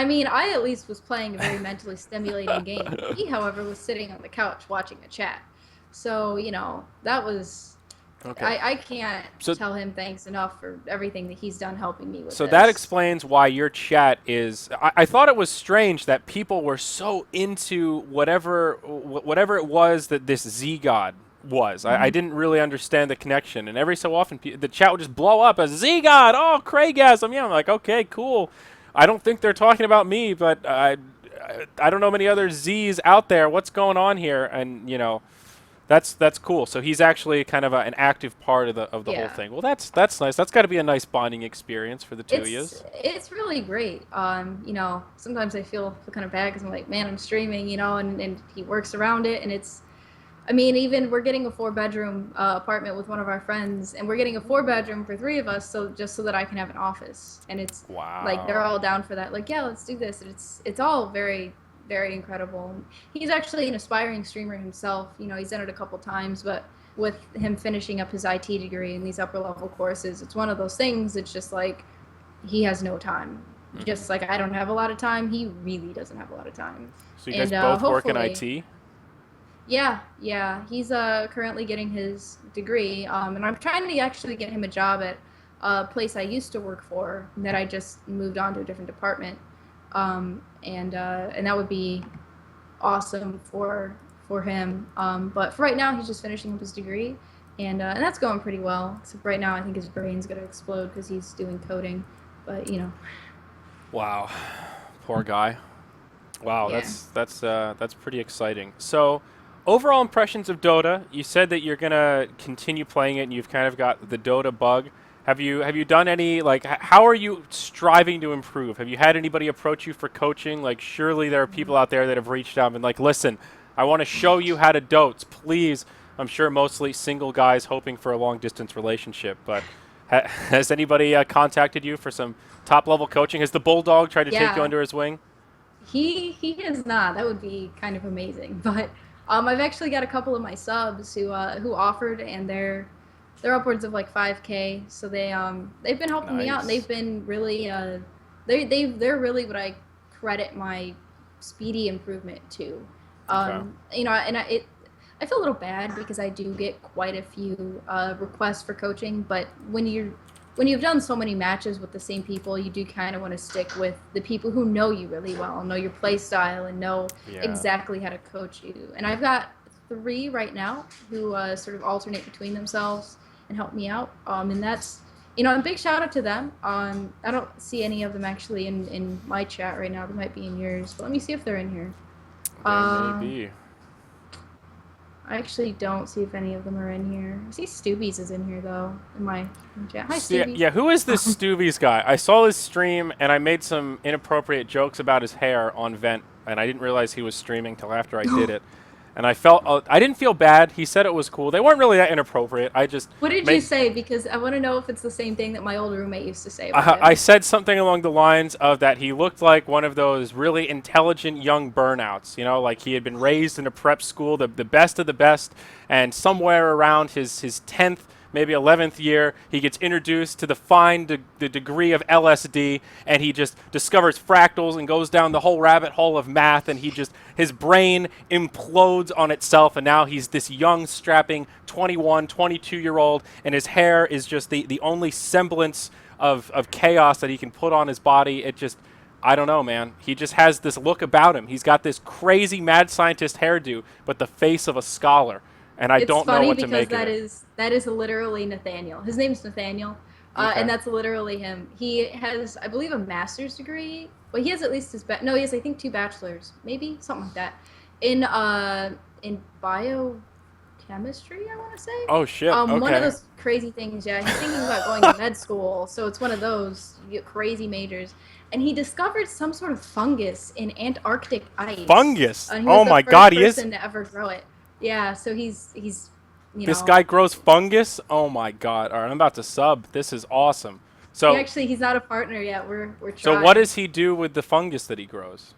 mean, I at least was playing a very mentally stimulating game. He, however, was sitting on the couch watching the chat. So, that was... Okay. I can't tell him thanks enough for everything that he's done helping me with this. So that explains why your chat is... I thought it was strange that people were so into whatever it was that this Z-God was. I didn't really understand the connection. And every so often, the chat would just blow up as Z-God! Oh, Craigasm! Yeah, I'm like, okay, cool. I don't think they're talking about me, but I don't know many other Z's out there. What's going on here? And that's cool. So he's actually kind of an active part of the whole Yeah. thing. Well, that's nice. That's got to be a nice bonding experience for the two of you. It's really great. Sometimes I feel kind of bad because I'm like, man, I'm streaming, and he works around it, and even we're getting a 4-bedroom apartment with one of our friends, and we're getting a 4-bedroom for 3 of us, so just so that I can have an office, and it's Wow. like they're all down for that. Like, yeah, let's do this. And it's all very, very incredible. He's actually an aspiring streamer himself. He's done it a couple times, but with him finishing up his IT degree and these upper level courses, it's one of those things. It's just like he has no time. Just like I don't have a lot of time, he really doesn't have a lot of time. So you guys both work in hopefully- IT? Yeah. He's currently getting his degree, and I'm trying to actually get him a job at a place I used to work for that I just moved on to a different department, and that would be awesome for him. But for right now, he's just finishing up his degree, and that's going pretty well. Except right now, I think his brain's gonna explode because he's doing coding, but Wow, poor guy. Wow, Yeah. that's pretty exciting. So, overall impressions of Dota. You said that you're gonna continue playing it, and you've kind of got the Dota bug. Have you done any how are you striving to improve? Have you had anybody approach you for coaching? Like, surely there are people out there that have reached out and been like, listen, I want to show you how to dotes, please. I'm sure mostly single guys hoping for a long distance relationship, but has anybody contacted you for some top level coaching? Has the Bulldog tried to take you Yeah. under his wing? He has not. That would be kind of amazing. But I've actually got a couple of my subs who offered, and they're upwards of like 5K. So they've been helping me out, and Nice. they've been really they're really what I credit my speedy improvement to. I feel a little bad because I do get quite a few requests for coaching, but when you've done so many matches with the same people, you do kind of want to stick with the people who know you really well, know your play style, and know Yeah. exactly how to coach you. And I've got 3 right now who sort of alternate between themselves and help me out. And that's, a big shout out to them. I don't see any of them actually in my chat right now. They might be in yours, but let me see if they're in here. They may be. I actually don't see if any of them are in here. I see Stoobies is in here though in my chat. Hi Yeah, Stoobies. yeah, who is this Stoobies guy? I saw his stream and I made some inappropriate jokes about his hair on Vent, and I didn't realize he was streaming till after I did it. And I didn't feel bad. He said it was cool. They weren't really that inappropriate. I just What did made- you say? Because I want to know if it's the same thing that my old roommate used to say about I him. said something along the lines of that he looked like one of those really intelligent young burnouts, like he had been raised in a prep school, the best of the best, and somewhere around his 10th, maybe 11th year, he gets introduced to the degree of LSD, and he just discovers fractals and goes down the whole rabbit hole of math, and his brain implodes on itself, and now he's this young, strapping 21, 22-year-old, and his hair is just the only semblance of chaos that he can put on his body. I don't know, man. He just has this look about him. He's got this crazy mad scientist hairdo, but the face of a scholar. And I don't know what to make of it. It's funny because that is literally Nathaniel. His name's Nathaniel, Okay. and that's literally him. He has, I believe, a master's degree. Well, he has at least no, he has, I think, 2 bachelors, maybe something like that, in biochemistry, I want to say. Oh shit! Okay. One of those crazy things. Yeah, he's thinking about going to med school, so it's one of those crazy majors. And he discovered some sort of fungus in Antarctic ice. Fungus? And he was Oh the my first God, he is. person to ever grow it. Yeah, so he's This guy grows fungus. Oh my God! All right, I'm about to sub. This is awesome. So, he's not a partner yet. We're trying. so what does he do with the fungus that he grows?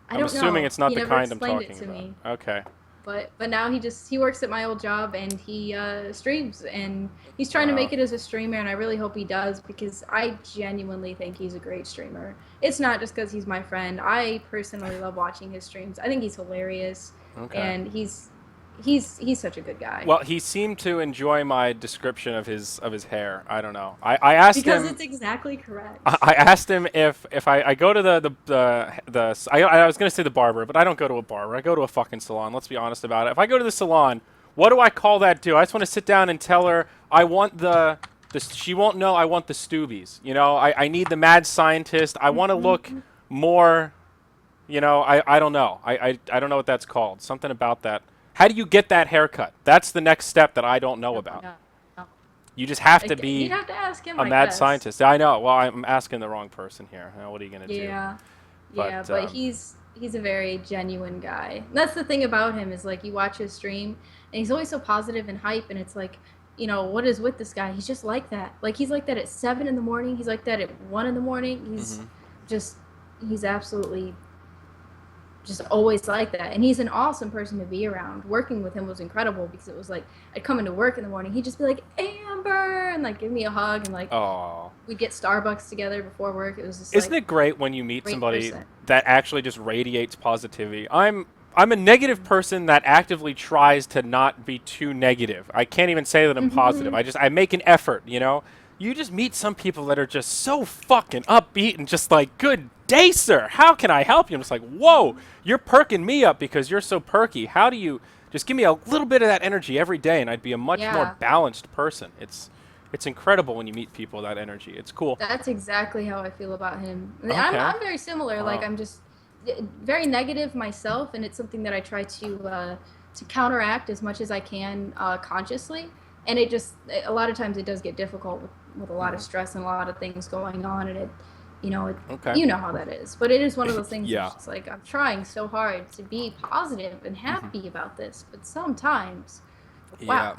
I I'm don't assuming know. it's not He the never kind I'm explained it talking to about. me. Okay. But now he works at my old job, and he streams, and he's trying to Wow. make it as a streamer, and I really hope he does, because I genuinely think he's a great streamer. It's not just because he's my friend. I personally love watching his streams. I think he's hilarious, Okay. and he's such a good guy. Well, he seemed to enjoy my description of his hair. I don't know. I asked because him. it's exactly correct. I asked him if I go to I was gonna say the barber, but I don't go to a barber. I go to a fucking salon. Let's be honest about it. If I go to the salon, what do I call that do? I just want to sit down and tell her I want the She won't know I want the Stoobies. You know, I need the mad scientist. I want to look more, you know, I don't know. I don't know what that's called. Something about that. How do you get that haircut? That's the next step that I don't know about. No. You just have to be You'd have to ask him, a I mad guess. scientist. I know. Well, I'm asking the wrong person here. What are you going to do? Yeah. But, But he's a very genuine guy. And that's the thing about him is like you watch his stream and he's always so positive and hype, and it's like, you know, what is with this guy? He's just like that. Like he's like that at 7 in the morning. He's like that at 1 in the morning. He's just he's absolutely just always like that. And he's an awesome person to be around. Working with him was incredible because it was like I'd come into work in the morning, he'd just be like, Amber, and like give me a hug, and like we'd get Starbucks together before work. It was just Isn't it great when you meet somebody that actually just radiates positivity? I'm a negative person that actively tries to not be too negative. I can't even say that I'm positive. I make an effort, you know? You just meet some people that are just so fucking upbeat and just like, good day, sir. How can I help you? I'm just like, whoa, you're perking me up because you're so perky. How do you just give me a little bit of that energy every day and I'd be a much more balanced person. It's incredible when you meet people with that energy. It's cool. That's exactly how I feel about him. Okay. I'm very similar. Like I'm just very negative myself, and it's something that I try to counteract as much as I can consciously. And it just a lot of times it does get difficult with a lot of stress and a lot of things going on, and you know how that is. But it is one of those things. That's just like I'm trying so hard to be positive and happy about this, but sometimes, wow.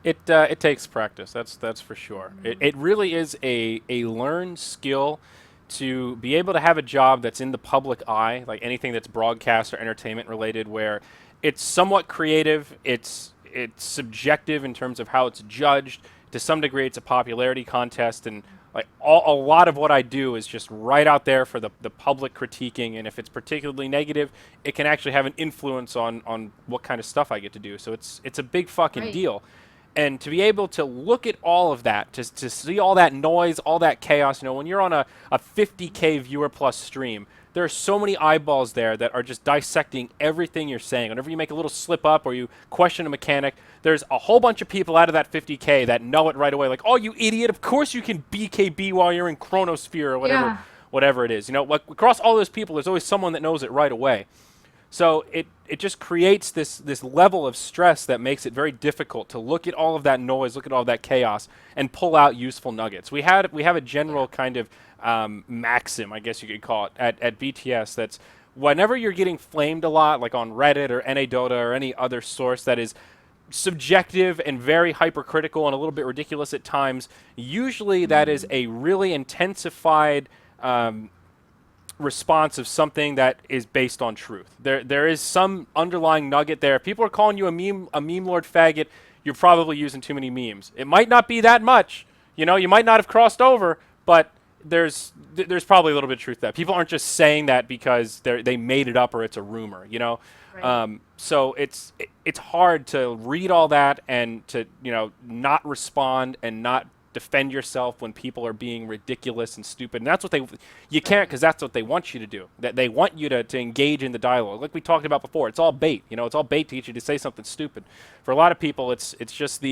It takes practice. That's for sure. It really is a learned skill to be able to have a job that's in the public eye, like anything that's broadcast or entertainment related, where it's somewhat creative, it's subjective in terms of how it's judged. To some degree, it's a popularity contest, and like a lot of what I do is just right out there for the public critiquing, and if it's particularly negative, it can actually have an influence on what kind of stuff I get to do. So it's a big fucking deal. And to be able to look at all of that, to see all that noise, all that chaos, you know, when you're on a 50K viewer plus stream, there are so many eyeballs there that are just dissecting everything you're saying. Whenever you make a little slip up or you question a mechanic, there's a whole bunch of people out of that 50K that know it right away. Like, oh, you idiot, of course you can BKB while you're in Chronosphere or whatever it is. You know, like, across all those people, there's always someone that knows it right away. So it just creates this level of stress that makes it very difficult to look at all of that noise, look at all of that chaos, and pull out useful nuggets. We have a general kind of maxim, I guess you could call it, at BTS, that's whenever you're getting flamed a lot, like on Reddit or NADOTA or any other source that is subjective and very hypercritical and a little bit ridiculous at times, usually that is a really intensified response of something that is based on truth. There is some underlying nugget there. If people are calling you a meme lord faggot, you're probably using too many memes. It might not be that much. You know, you might not have crossed over, but there's probably a little bit of truth to that. People aren't just saying that because they made it up or it's a rumor, you know? Right. So it's hard to read all that and to, you know, not respond and not defend yourself when people are being ridiculous and stupid. And that's what you can't, because that's what they want you to do. That they want you to engage in the dialogue. Like we talked about before, it's all bait. You know, it's all bait to get you to say something stupid. For a lot of people, it's just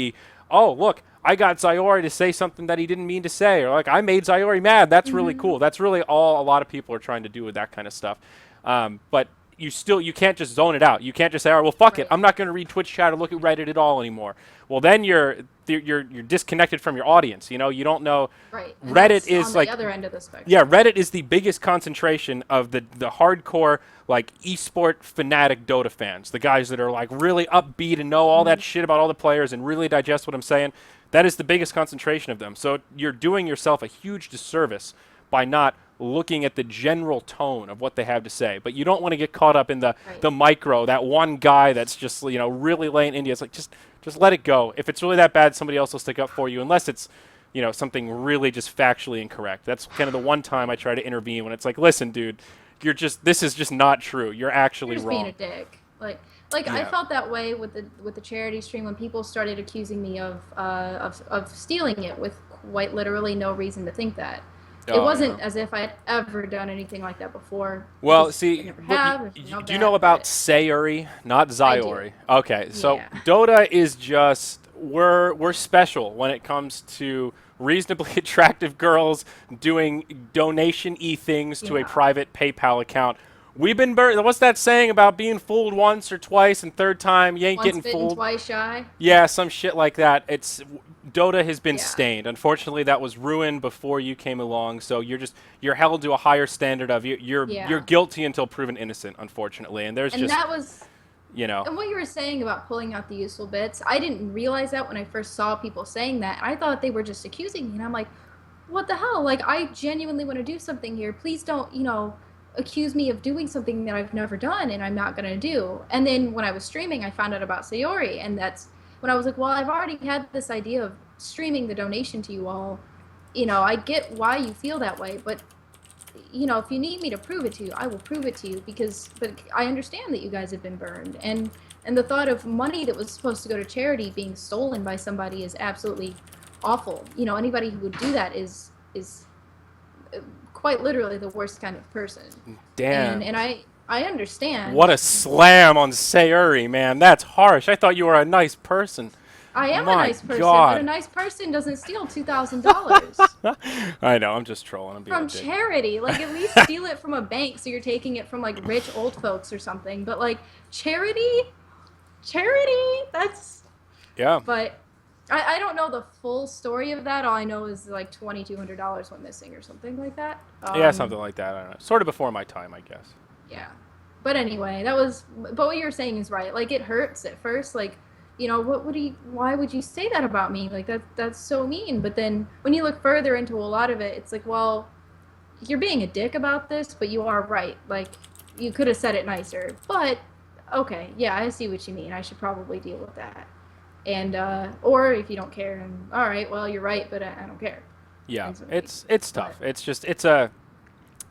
oh, look, I got Zyori to say something that he didn't mean to say, or like I made Zyori mad. That's really cool. That's really all a lot of people are trying to do with that kind of stuff. But you can't just zone it out. You can't just say, all right, well, fuck it. I'm not going to read Twitch chat or look at Reddit at all anymore. Well, then you're disconnected from your audience. You know, you don't know. Right. And Reddit is on like the other end of the spectrum. Yeah, Reddit is the biggest concentration of the hardcore like esport fanatic Dota fans. The guys that are like really upbeat and know all that shit about all the players and really digest what I'm saying. That is the biggest concentration of them. So you're doing yourself a huge disservice by not looking at the general tone of what they have to say. But you don't want to get caught up in the micro, that one guy that's just, you know, really laying India. It's like, just let it go. If it's really that bad, somebody else will stick up for you, unless it's, you know, something really just factually incorrect. That's kind of the one time I try to intervene, when it's like, listen, dude, this is just not true. You're actually just wrong. Being a dick. Like I felt that way with the charity stream when people started accusing me of stealing it with quite literally no reason to think that. It wasn't as if I had ever done anything like that before. Well, see, I never have, do you know about Zyori, not Zyori? Okay, so Dota is just we're special when it comes to reasonably attractive girls doing donation-y things to a private PayPal account. We've been burned. What's that saying about being fooled once or twice and third time you ain't Once getting bitten, fooled? twice shy. Yeah, some shit like that. Dota has been stained. Unfortunately, that was ruined before you came along. So you're held to a higher standard of you're guilty until proven innocent. Unfortunately, and that was. And what you were saying about pulling out the useful bits, I didn't realize that when I first saw people saying that. I thought they were just accusing me, and I'm like, what the hell? Like, I genuinely want to do something here. Please don't, accuse me of doing something that I've never done and I'm not going to do. And then when I was streaming, I found out about Zyori, and that's when I was like, well, I've already had this idea of streaming the donation to you all. I get why you feel that way, but if you need me to prove it to you, I will prove it to you but I understand that you guys have been burned, and the thought of money that was supposed to go to charity being stolen by somebody is absolutely awful. Anybody who would do that is quite literally the worst kind of person. Damn. And I understand. What a slam on Sayuri, man. That's harsh. I thought you were a nice person. I am a nice person, but a nice person doesn't steal $2,000. I know, I'm just trolling. I'm being from charity. Like, at least steal it from a bank so you're taking it from, like, rich old folks or something. But, like, charity, that's... Yeah. But I don't know the full story of that. All I know is, like, $2,200 went missing or something like that. Yeah, something like that. I don't know. Sort of before my time, I guess. Yeah. But anyway, but what you were saying is right. Like, it hurts at first, like... why would you say that about me? Like, that's so mean. But then when you look further into a lot of it, it's like, well, you're being a dick about this, but you are right. Like, you could have said it nicer. But, okay, yeah, I see what you mean. I should probably deal with that. And, or if you don't care, and, all right, well, you're right, but I don't care. Yeah, it's tough. It's just, that's a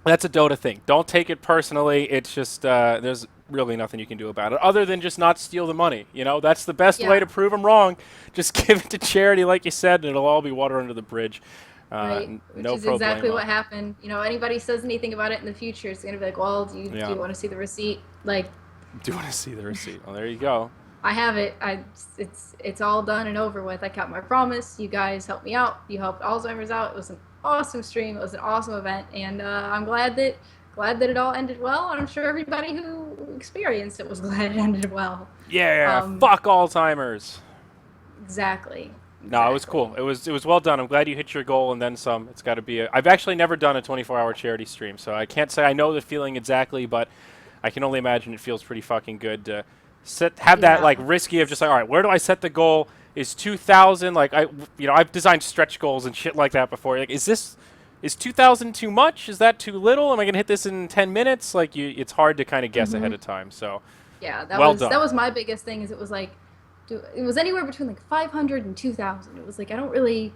Dota thing. Don't take it personally. It's just, there's really nothing you can do about it other than just not steal the money. That's the best way to prove them wrong. Just give it to charity, like you said, and it'll all be water under the bridge. Right. Which is exactly what happened. Anybody says anything about it in the future, it's going to be like, well, do you want to see the receipt? Like, do you want to see the receipt? Well, there you go. I have it. It's all done and over with. I kept my promise. You guys helped me out. You helped Alzheimer's out. It was an awesome stream. It was an awesome event, and I'm glad that it all ended well. And I'm sure everybody who experienced it was glad it ended well. Yeah, fuck Alzheimer's. Exactly. No, it was cool. It was well done. I'm glad you hit your goal and then some. It's got to be. I've actually never done a 24-hour charity stream, so I can't say I know the feeling exactly, but I can only imagine it feels pretty fucking good to have that like risky of just like, all right, where do I set the goal? Is 2,000 like I've designed stretch goals and shit like that before. Like, is 2,000 too much? Is that too little? Am I gonna hit this in 10 minutes? Like, it's hard to kind of guess ahead of time. So yeah, that was my biggest thing. Is it was like, it was anywhere between like 500 and 2,000. It was like, I don't really,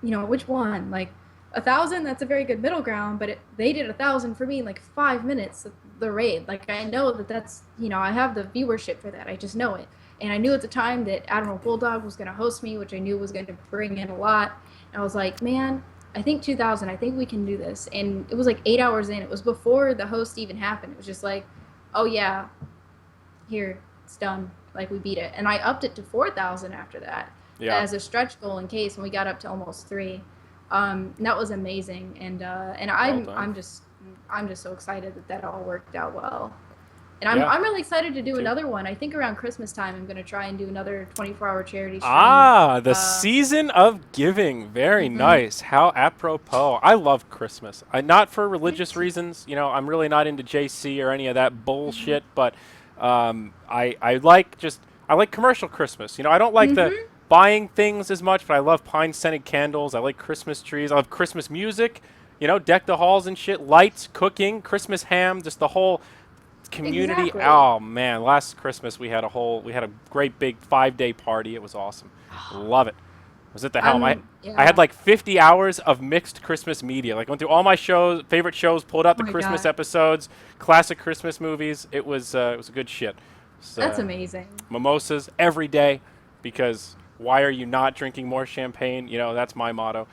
which one? Like 1,000, that's a very good middle ground, but they did 1,000 for me in like 5 minutes. The raid, like, I know that's I have the viewership for that. I just know it. And I knew at the time that Admiral Bulldog was going to host me, which I knew was going to bring in a lot. And I was like, man, I think 2,000. I think we can do this. And it was like 8 hours in. It was before the host even happened. It was just like, oh, yeah, here, it's done. Like, we beat it. And I upped it to 4,000 after that as a stretch goal in case, and we got up to almost 3. That was amazing. And I'm just so excited that all worked out well. And I'm really excited to do another one. I think around Christmas time, I'm going to try and do another 24-hour charity stream. The season of giving. Very nice. How apropos. I love Christmas. Not for religious reasons. I'm really not into JC or any of that bullshit. But I like commercial Christmas. I don't like the buying things as much, but I love pine-scented candles. I like Christmas trees. I love Christmas music. Deck the halls and shit. Lights, cooking, Christmas ham, just the whole community. Exactly. Oh man, last Christmas we had a great big 5-day party. It was awesome. Love it. I was at the helm. I had like 50 hours of mixed Christmas media. Like, went through all my favorite shows, pulled out the Christmas episodes, classic Christmas movies. It was a good shit. So, that's amazing. Mimosas every day, because why are you not drinking more champagne? That's my motto.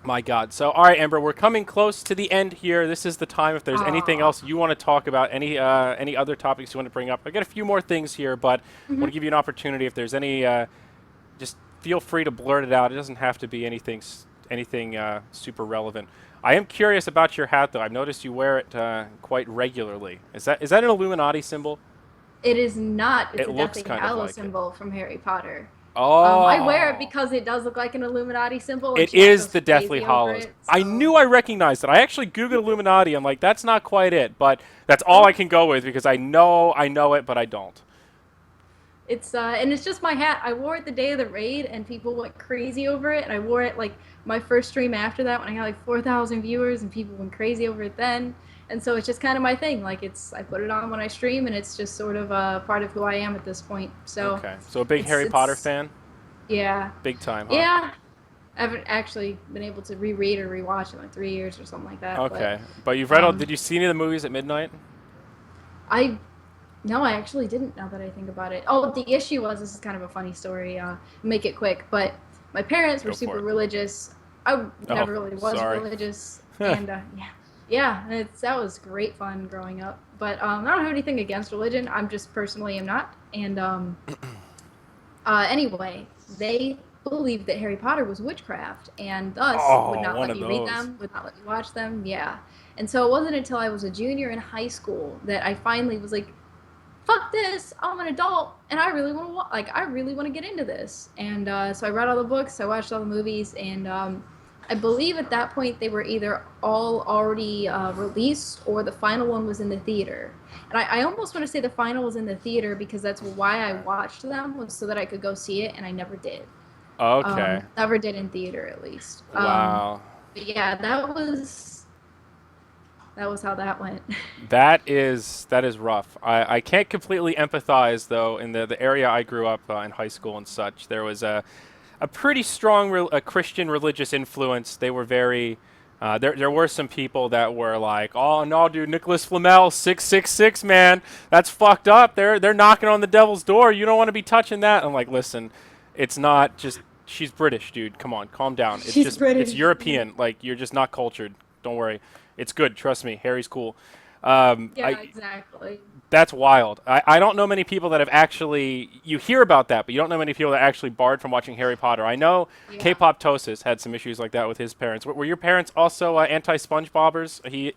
My God. So, all right, Amber, we're coming close to the end here. This is the time. If there's anything else you want to talk about, any other topics you want to bring up, I got a few more things here, but I want to give you an opportunity. If there's any, just feel free to blurt it out. It doesn't have to be anything super relevant. I am curious about your hat, though. I've noticed you wear it quite regularly. Is that an Illuminati symbol? It is not. It's It a looks Deathly kind of Hallows like it. symbol from Harry Potter. Oh. I wear it because it does look like an Illuminati symbol. And It Chad is goes the Deathly crazy over Hallows. it, I so- knew I recognized it. I actually Googled Illuminati. I'm like, that's not quite it, but that's all I can go with because I know it, but I don't. It's and it's just my hat. I wore it the day of the raid, and people went crazy over it. And I wore it like my first stream after that when I got like 4,000 viewers, and people went crazy over it then. And so it's just kind of my thing. Like I put it on when I stream, and it's just sort of a part of who I am at this point. So Okay, so a big Harry Potter fan, yeah, big time. Huh? yeah. I haven't actually been able to reread or rewatch in like 3 years or something like that. Okay, but you've read all. um, Did you see any of the movies at midnight? No, I actually didn't. Now that I think about it. Oh, the issue was, this is kind of a funny story. Make it quick, but my parents were Go for super it. religious. I never really was sorry. religious, and yeah, that was great fun growing up. But I don't have anything against religion. I'm just personally am not. And anyway, they believed that Harry Potter was witchcraft, and thus would not one let of me read those. them, would not let me watch them. Yeah, and so it wasn't until I was a junior in high school that I finally was like, fuck this, I'm an adult and I really want to I really want to get into this. And so I read all the books, I watched all the movies, and I believe at that point they were either all already released or the final one was in the theater. And I almost want to say the final was in the theater because that's why I watched them, was so that I could go see it, and I never did. Okay. Never did in theater, at least. Wow. But yeah, that was how that went. That is rough. I can't completely empathize, though. In the area I grew up in high school and such, there was a pretty strong Christian religious influence. They were very there were some people that were like, oh no, dude, Nicholas Flamel 666, man, that's fucked up. They're knocking on the devil's door. You don't want to be touching that. I'm like, listen, it's not just, she's British, dude. Come on, calm down. It's She's just British. It's European. Like, you're just not cultured. Don't worry. It's good. Trust me. Harry's cool. Exactly. That's wild. I don't know many people that have actually, you hear about that, but you don't know many people that actually barred from watching Harry Potter. I know K-pop Tosis had some issues like that with his parents. Were your parents also anti-SpongeBobbers? He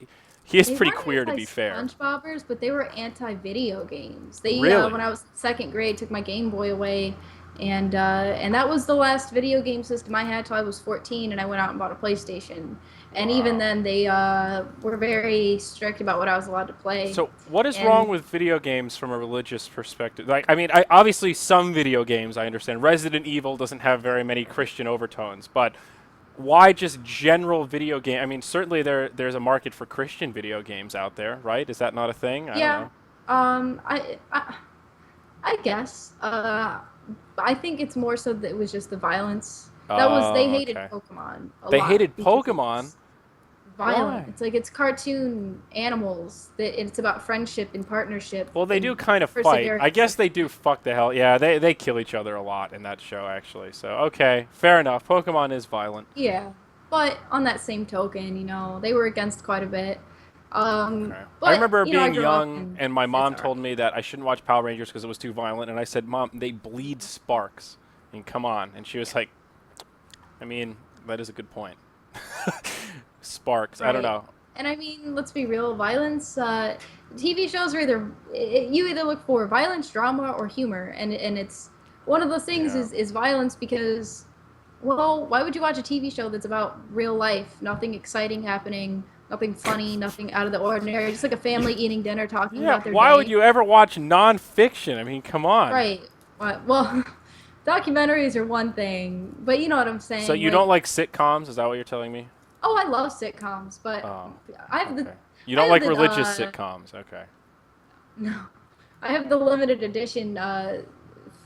is They pretty weren't queer, to be fair. SpongeBobbers, but they were anti-video games. They Really? when I was second grade, took my Game Boy away, and that was the last video game system I had till I was 14, and I went out and bought a PlayStation. And even then, they were very strict about what I was allowed to play. So what is wrong with video games from a religious perspective? Like, I mean, obviously some video games, I understand. Resident Evil doesn't have very many Christian overtones, but why just general video game? I mean, certainly there's a market for Christian video games out there, right? Is that not a thing? I don't know. I guess. I think it's more so that it was just the violence. They hated Pokemon. They hated Pokemon? Violent. Why? It's like, it's cartoon animals. It's about friendship and partnership. Well, they and do kind of fight. perseverance. I guess they do fuck the hell. Yeah, they kill each other a lot in that show, actually. So, okay, fair enough. Pokemon is violent. Yeah, but on that same token, they were against quite a bit. Okay. But, I remember I being grew up young, and my mom it's told me that I shouldn't watch Power Rangers because it was too violent, and I said, Mom, they bleed sparks. I mean, come on. And she was like, I mean, that is a good point. Sparks, I don't Right. know. And I mean, let's be real, violence, TV shows are you either look for violence, drama, or humor, and it's one of those things is violence because, well, why would you watch a TV show that's about real life, nothing exciting happening, nothing funny, nothing out of the ordinary, just like a family eating dinner, talking about their why day. would you ever watch nonfiction? I mean, come on. Right. Well, documentaries are one thing, but you know what I'm saying. So you don't like sitcoms? Is that what you're telling me? Oh, I love sitcoms, but I have Okay. You don't like religious sitcoms, okay. No, I have the limited edition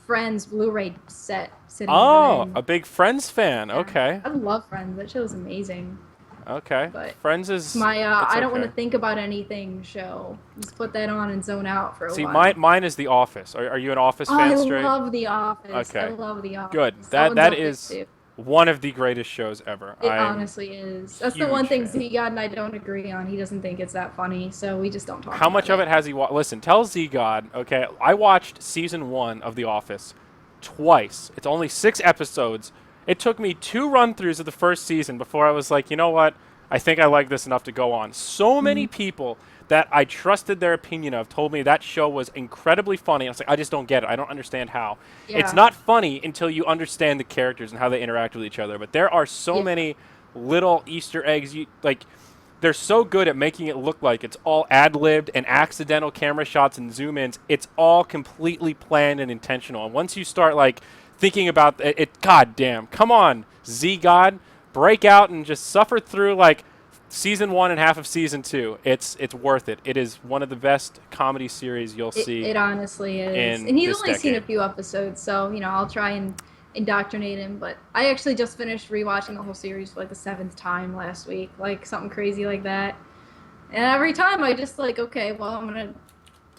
Friends Blu-ray set sitting in the Oh, room. a big Friends fan. Yeah. Okay. I love Friends. That show is amazing. Okay. But Friends is My it's I don't want to okay. think about anything show. Just put that on and zone out for a See, while. mine is The Office. Are you an Office Oh, fan I straight? love The Office. Okay. I love The Office. Good. That That one's is epic, too. one of the greatest shows ever. It honestly is. That's the one thing Z-God and I don't agree on. He doesn't think it's that funny, so we just don't talk about it. How much of it has he watched? Listen, tell Z-God, okay, I watched season 1 of The Office twice. It's only 6 episodes. It took me 2 run-throughs of the first season before I was like, you know what? I think I like this enough to go on. So many people that I trusted their opinion of told me that show was incredibly funny. I was like, I just don't get it. I don't understand how. Yeah. It's not funny until you understand the characters and how they interact with each other. But there are so many little Easter eggs. They're so good at making it look like it's all ad-libbed and accidental camera shots and zoom-ins. It's all completely planned and intentional. And once you start like thinking about it, God damn, come on, Z-God, break out and just suffer through like season 1 and half of season 2. It's worth it. It is one of the best comedy series you'll see. It honestly is. And he's only seen a few episodes, so I'll try and indoctrinate him. But I actually just finished rewatching the whole series for like the 7th time last week, like something crazy like that. And every time I just like, okay, well, I'm gonna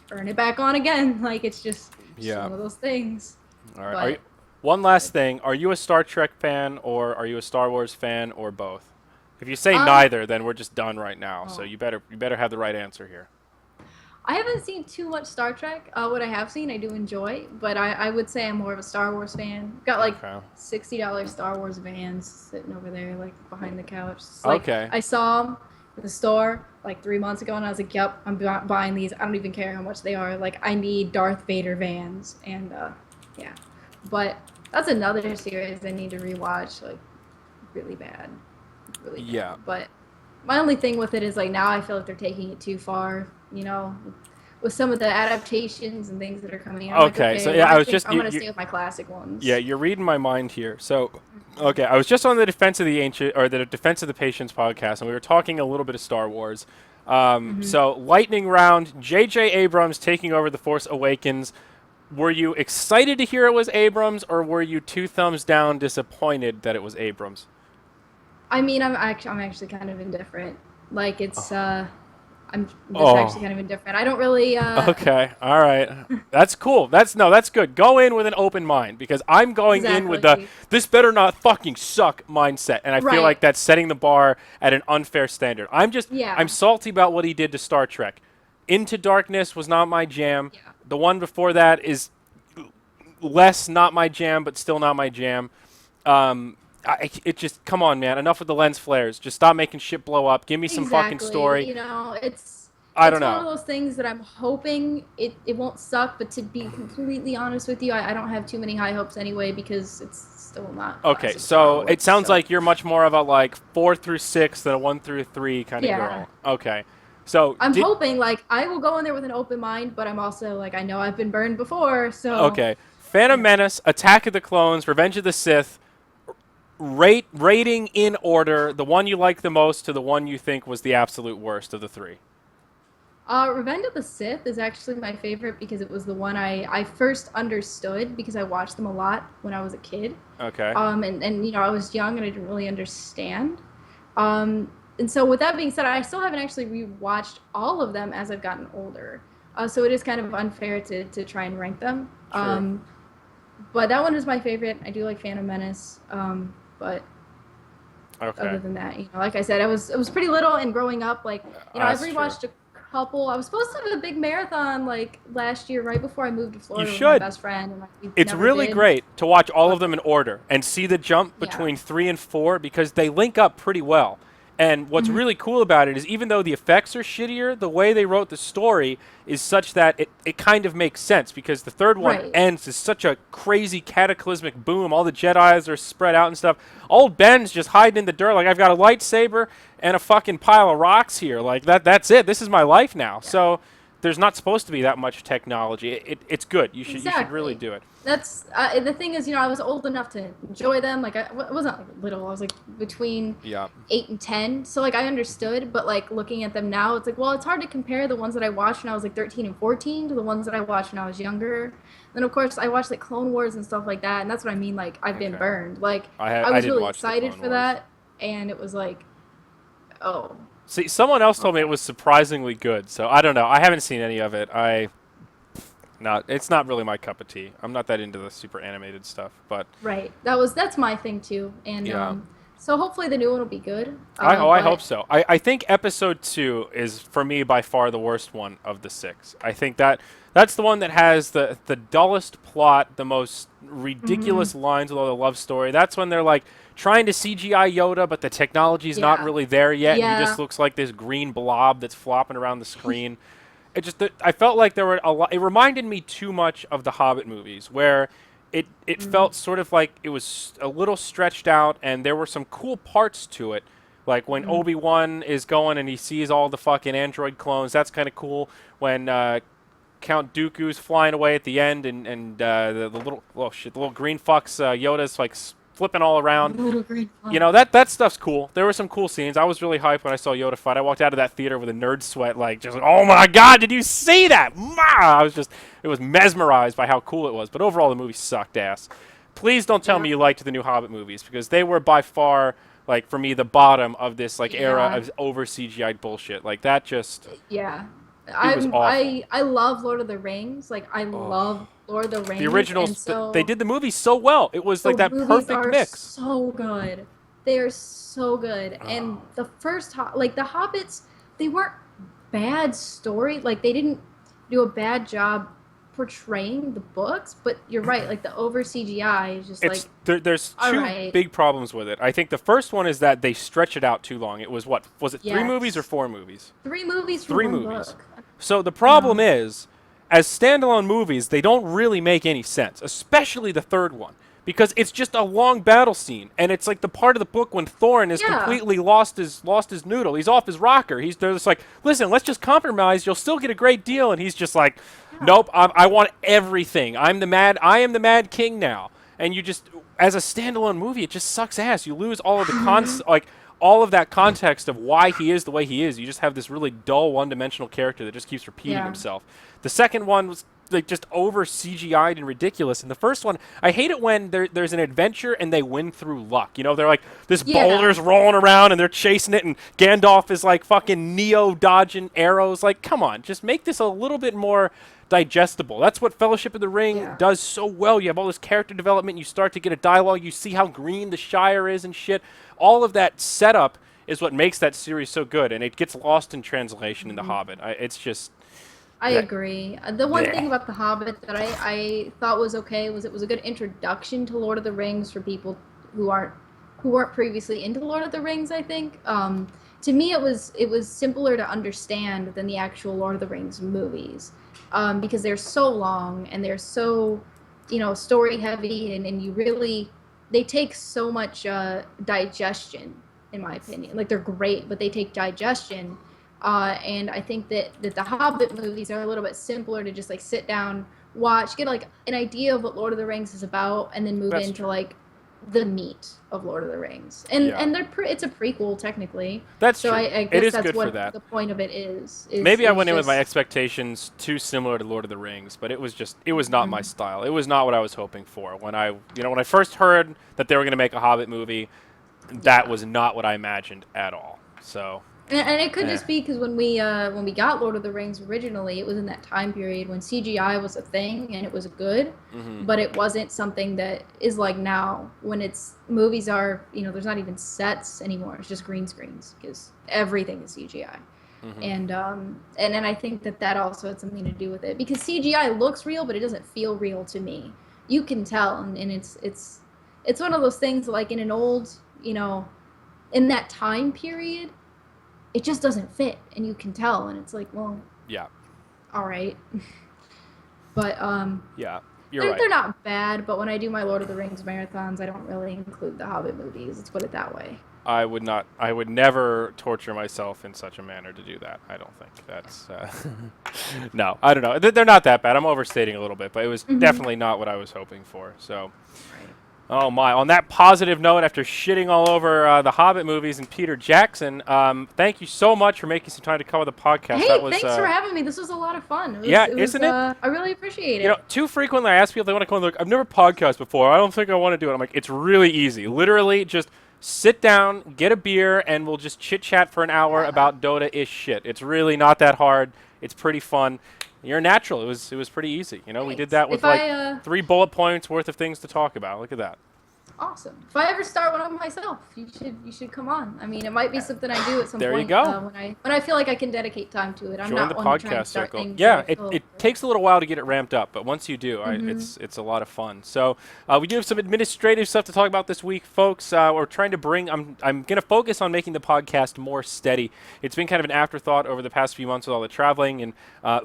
turn it back on again. Like it's just one of those things. All right. One last thing: are you a Star Trek fan or are you a Star Wars fan or both? If you say neither, then we're just done right now. So you better have the right answer here. I haven't seen too much Star Trek. What I have seen, I do enjoy, but I would say I'm more of a Star Wars fan. Got like $60 Star Wars Vans sitting over there, like behind the couch. Like, I saw them at the store like 3 months ago, and I was like, "Yep, I'm buying these. I don't even care how much they are. Like, I need Darth Vader Vans." And yeah, but that's another series I need to rewatch, like really bad. Really bad. Yeah. But my only thing with it is like now I feel like they're taking it too far, with some of the adaptations and things that are coming out. Okay, so yeah, I'm gonna stay with my classic ones. Yeah, you're reading my mind here. So, okay, I was just on the Defense of the Ancient or the Defense of the Patience podcast, and we were talking a little bit of Star Wars. So, lightning round, J.J. Abrams taking over The Force Awakens. Were you excited to hear it was Abrams, or were you 2 thumbs down disappointed that it was Abrams? I mean, I'm actually kind of indifferent. Like it's I'm just actually kind of indifferent. I don't really Okay. All right. That's cool. That's good. Go in with an open mind because I'm going in with the this better not fucking suck mindset, and I feel like that's setting the bar at an unfair standard. I'm salty about what he did to Star Trek. Into Darkness was not my jam. Yeah. The one before that is less not my jam, but still not my jam. It just, come on, man. Enough with the lens flares. Just stop making shit blow up. Give me some fucking story. It's I don't know. one of those things that I'm hoping it won't suck, but to be completely honest with you, I don't have too many high hopes anyway because it's still not. Okay, so it sounds like you're much more of a like 4 through 6 than a 1 through 3 kind of girl. Okay. So I'm hoping like I will go in there with an open mind, but I'm also like I know I've been burned before, so okay. Phantom Menace, Attack of the Clones, Revenge of the Sith. Rating in order, the one you like the most to the one you think was the absolute worst of the 3. Revenge of the Sith is actually my favorite because it was the one I first understood because I watched them a lot when I was a kid. Okay. And I was young and I didn't really understand. And so with that being said, I still haven't actually rewatched all of them as I've gotten older. So it is kind of unfair to try and rank them. Sure. But that one is my favorite. I do like Phantom Menace. But other than that, like I said, I was pretty little and growing up, like, I've rewatched a couple. I was supposed to have a big marathon like last year, right before I moved to Florida with my best friend. And, like, it's really great to watch all of them in order and see the jump between 3 and 4 because they link up pretty well. And what's really cool about it is even though the effects are shittier, the way they wrote the story is such that it kind of makes sense because the third one ends as such a crazy cataclysmic boom. All the Jedis are spread out and stuff. Old Ben's just hiding in the dirt like, I've got a lightsaber and a fucking pile of rocks here. Like, that's it. This is my life now. Yeah. So there's not supposed to be that much technology. It's good. You should really do it. That's the thing is, I was old enough to enjoy them. Like I wasn't like little. I was like between 8 and 10. So like I understood, but like looking at them now, it's like, well, it's hard to compare the ones that I watched when I was like 13 and 14 to the ones that I watched when I was younger. Then of course I watched like Clone Wars and stuff like that, and that's what I mean. Like I've been burned. Like I was really excited for that, and it was like, oh. See, someone else told me it was surprisingly good, so I don't know. I haven't seen any of it. No, it's not really my cup of tea. I'm not that into the super animated stuff, but Right. That's my thing too. And yeah. so hopefully the new one will be good. I hope so. I think episode 2 is for me by far the worst one of the 6. I think that's the one that has the dullest plot, the most ridiculous lines with all the love story. That's when they're like trying to CGI Yoda, but the technology's not really there yet. Yeah. And he just looks like this green blob that's flopping around the screen. I felt like there were a lot. It reminded me too much of the Hobbit movies, where it felt sort of like it was a little stretched out, and there were some cool parts to it, like when Obi-Wan is going and he sees all the fucking android clones. That's kind of cool. When Count Dooku's flying away at the end, and the little green fucks Yoda's like flipping all around. Little green flag. You know, that stuff's cool. There were some cool scenes. I was really hyped when I saw Yoda fight. I walked out of that theater with a nerd sweat, like, just like, oh my god, did you see that? It was mesmerized by how cool it was. But overall, the movie sucked ass. Please don't tell me you liked the new Hobbit movies, because they were by far, like, for me, the bottom of this, like, era of over CGI bullshit. Like, that just... Yeah. was awful. I love Lord of the Rings. Like, I love Lord of the Rings. The originals, they did the movie so well. It was like that perfect mix. So good. They are so good. And the first, the Hobbits, they weren't bad story. Like, they didn't do a bad job portraying the books. But you're right. Like, the over CGI is just there's two big problems with it. I think the first one is that they stretch it out too long. It was 3 movies or 4 movies? 3 movies. 3 movies. So the problem is, as standalone movies, they don't really make any sense, especially the third one, because it's just a long battle scene, and it's like the part of the book when Thorin is completely lost his noodle. He's off his rocker. They're just like, listen, let's just compromise. You'll still get a great deal, and he's just like, nope, I want everything. I am the Mad King now. And you just, as a standalone movie, it just sucks ass. You lose all of the all of that context of why he is the way he is. You just have this really dull, one-dimensional character that just keeps repeating himself. The second one was like just over CGI'd and ridiculous. And the first one, I hate it when there's an adventure and they win through luck. You know, they're like, this boulder's rolling around and they're chasing it, and Gandalf is like fucking Neo dodging arrows. Like, come on, just make this a little bit more digestible. That's what Fellowship of the Ring does so well. You have all this character development. You start to get a dialogue. You see how green the Shire is and shit. All of that setup is what makes that series so good, and it gets lost in translation in The Hobbit. I agree. The one thing about The Hobbit that I thought was okay was it was a good introduction to Lord of the Rings for people who weren't previously into Lord of the Rings, I think. To me, it was simpler to understand than the actual Lord of the Rings movies, because they're so long and they're so, story heavy, and you really, they take so much digestion, in my opinion. Like, they're great, but they take digestion. And I think that the Hobbit movies are a little bit simpler to just like sit down, watch, get like an idea of what Lord of the Rings is about, and then move into like the meat of Lord of the Rings. And it's a prequel technically. That's so true. I guess it is that's good what for that. The point of it is maybe I went in with my expectations too similar to Lord of the Rings, but it was not my style. It was not what I was hoping for. When I first heard that they were going to make a Hobbit movie, that was not what I imagined at all. So. And it could just be because when we got Lord of the Rings originally, it was in that time period when CGI was a thing and it was good, but it wasn't something that is like now when movies are, there's not even sets anymore. It's just green screens because everything is CGI. And I think that also had something to do with it, because CGI looks real, but it doesn't feel real to me. You can tell, and it's one of those things like in an old, in that time period, it just doesn't fit, and you can tell, and it's like, well, all right. But they're not bad, but when I do my Lord of the Rings marathons, I don't really include the Hobbit movies. Let's put it that way. I would never torture myself in such a manner to do that. I don't think that's no, I don't know. They're not that bad. I'm overstating a little bit, but it was definitely not what I was hoping for. So. Oh my! On that positive note, after shitting all over the Hobbit movies and Peter Jackson, thank you so much for making some time to cover the podcast. Hey, thanks for having me. This was a lot of fun. Isn't it? I really appreciate it. Too frequently I ask people if they want to come on. I've never podcast before. I don't think I want to do it. I'm like, it's really easy. Literally, just sit down, get a beer, and we'll just chit-chat for an hour about Dota-ish shit. It's really not that hard. It's pretty fun. You're natural. It was pretty easy. You know, we did that with 3 bullet points worth of things to talk about. Look at that. Awesome. If I ever start one up myself, you should come on. I mean, it might be something I do at some point. There you go. When I feel like I can dedicate time to it. I'm Join not the one to try and podcast start circle. things Yeah, that I it takes a little while to get it ramped up, but once you do, it's a lot of fun. So we do have some administrative stuff to talk about this week, folks. We're trying to bring. I'm going to focus on making the podcast more steady. It's been kind of an afterthought over the past few months with all the traveling, and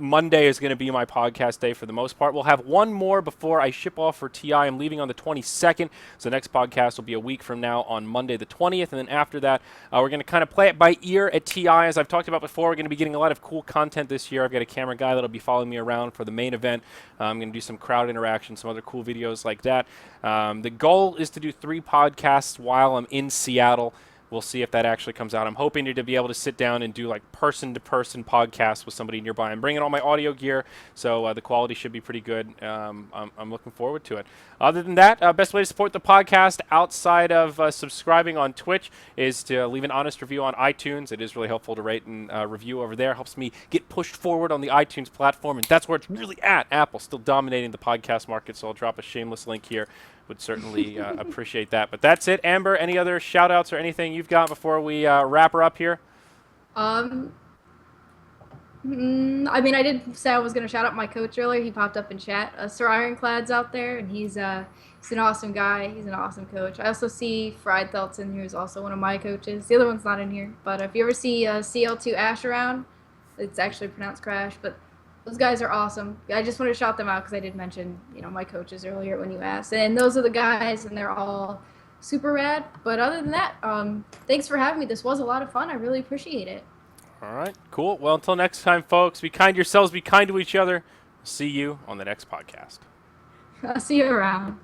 Monday is going to be my podcast day for the most part. We'll have one more before I ship off for TI. I'm leaving on the 22nd, so the next podcast will be a week from now on Monday the 20th, and then after that we're going to kind of play it by ear at TI. As I've talked about before, we're going to be getting a lot of cool content this year. I've got a camera guy that'll be following me around for the main event. I'm going to do some crowd interaction, some other cool videos like that. The goal is to do 3 podcasts while I'm in Seattle. We'll see if that actually comes out. I'm hoping to be able to sit down and do like person-to-person podcasts with somebody nearby. I'm bringing all my audio gear, so the quality should be pretty good. I'm looking forward to it. Other than that, best way to support the podcast outside of subscribing on Twitch is to leave an honest review on iTunes. It is really helpful to rate and review over there. Helps me get pushed forward on the iTunes platform, and that's where it's really at. Apple still dominating the podcast market, so I'll drop a shameless link here. Would certainly appreciate that. But that's it. Amber, any other shout-outs or anything you've got before we wrap her up here? I mean, I did say I was going to shout out my coach earlier. He popped up in chat. Sir Ironclad's out there, and he's an awesome guy. He's an awesome coach. I also see Fried Thelts in here, who's also one of my coaches. The other one's not in here. But if you ever see CL2 Ash around, it's actually pronounced Crash, but those guys are awesome. I just wanted to shout them out because I did mention, my coaches earlier when you asked. And those are the guys, and they're all super rad. But other than that, thanks for having me. This was a lot of fun. I really appreciate it. All right, cool. Well, until next time, folks, be kind to yourselves, be kind to each other. See you on the next podcast. I'll see you around.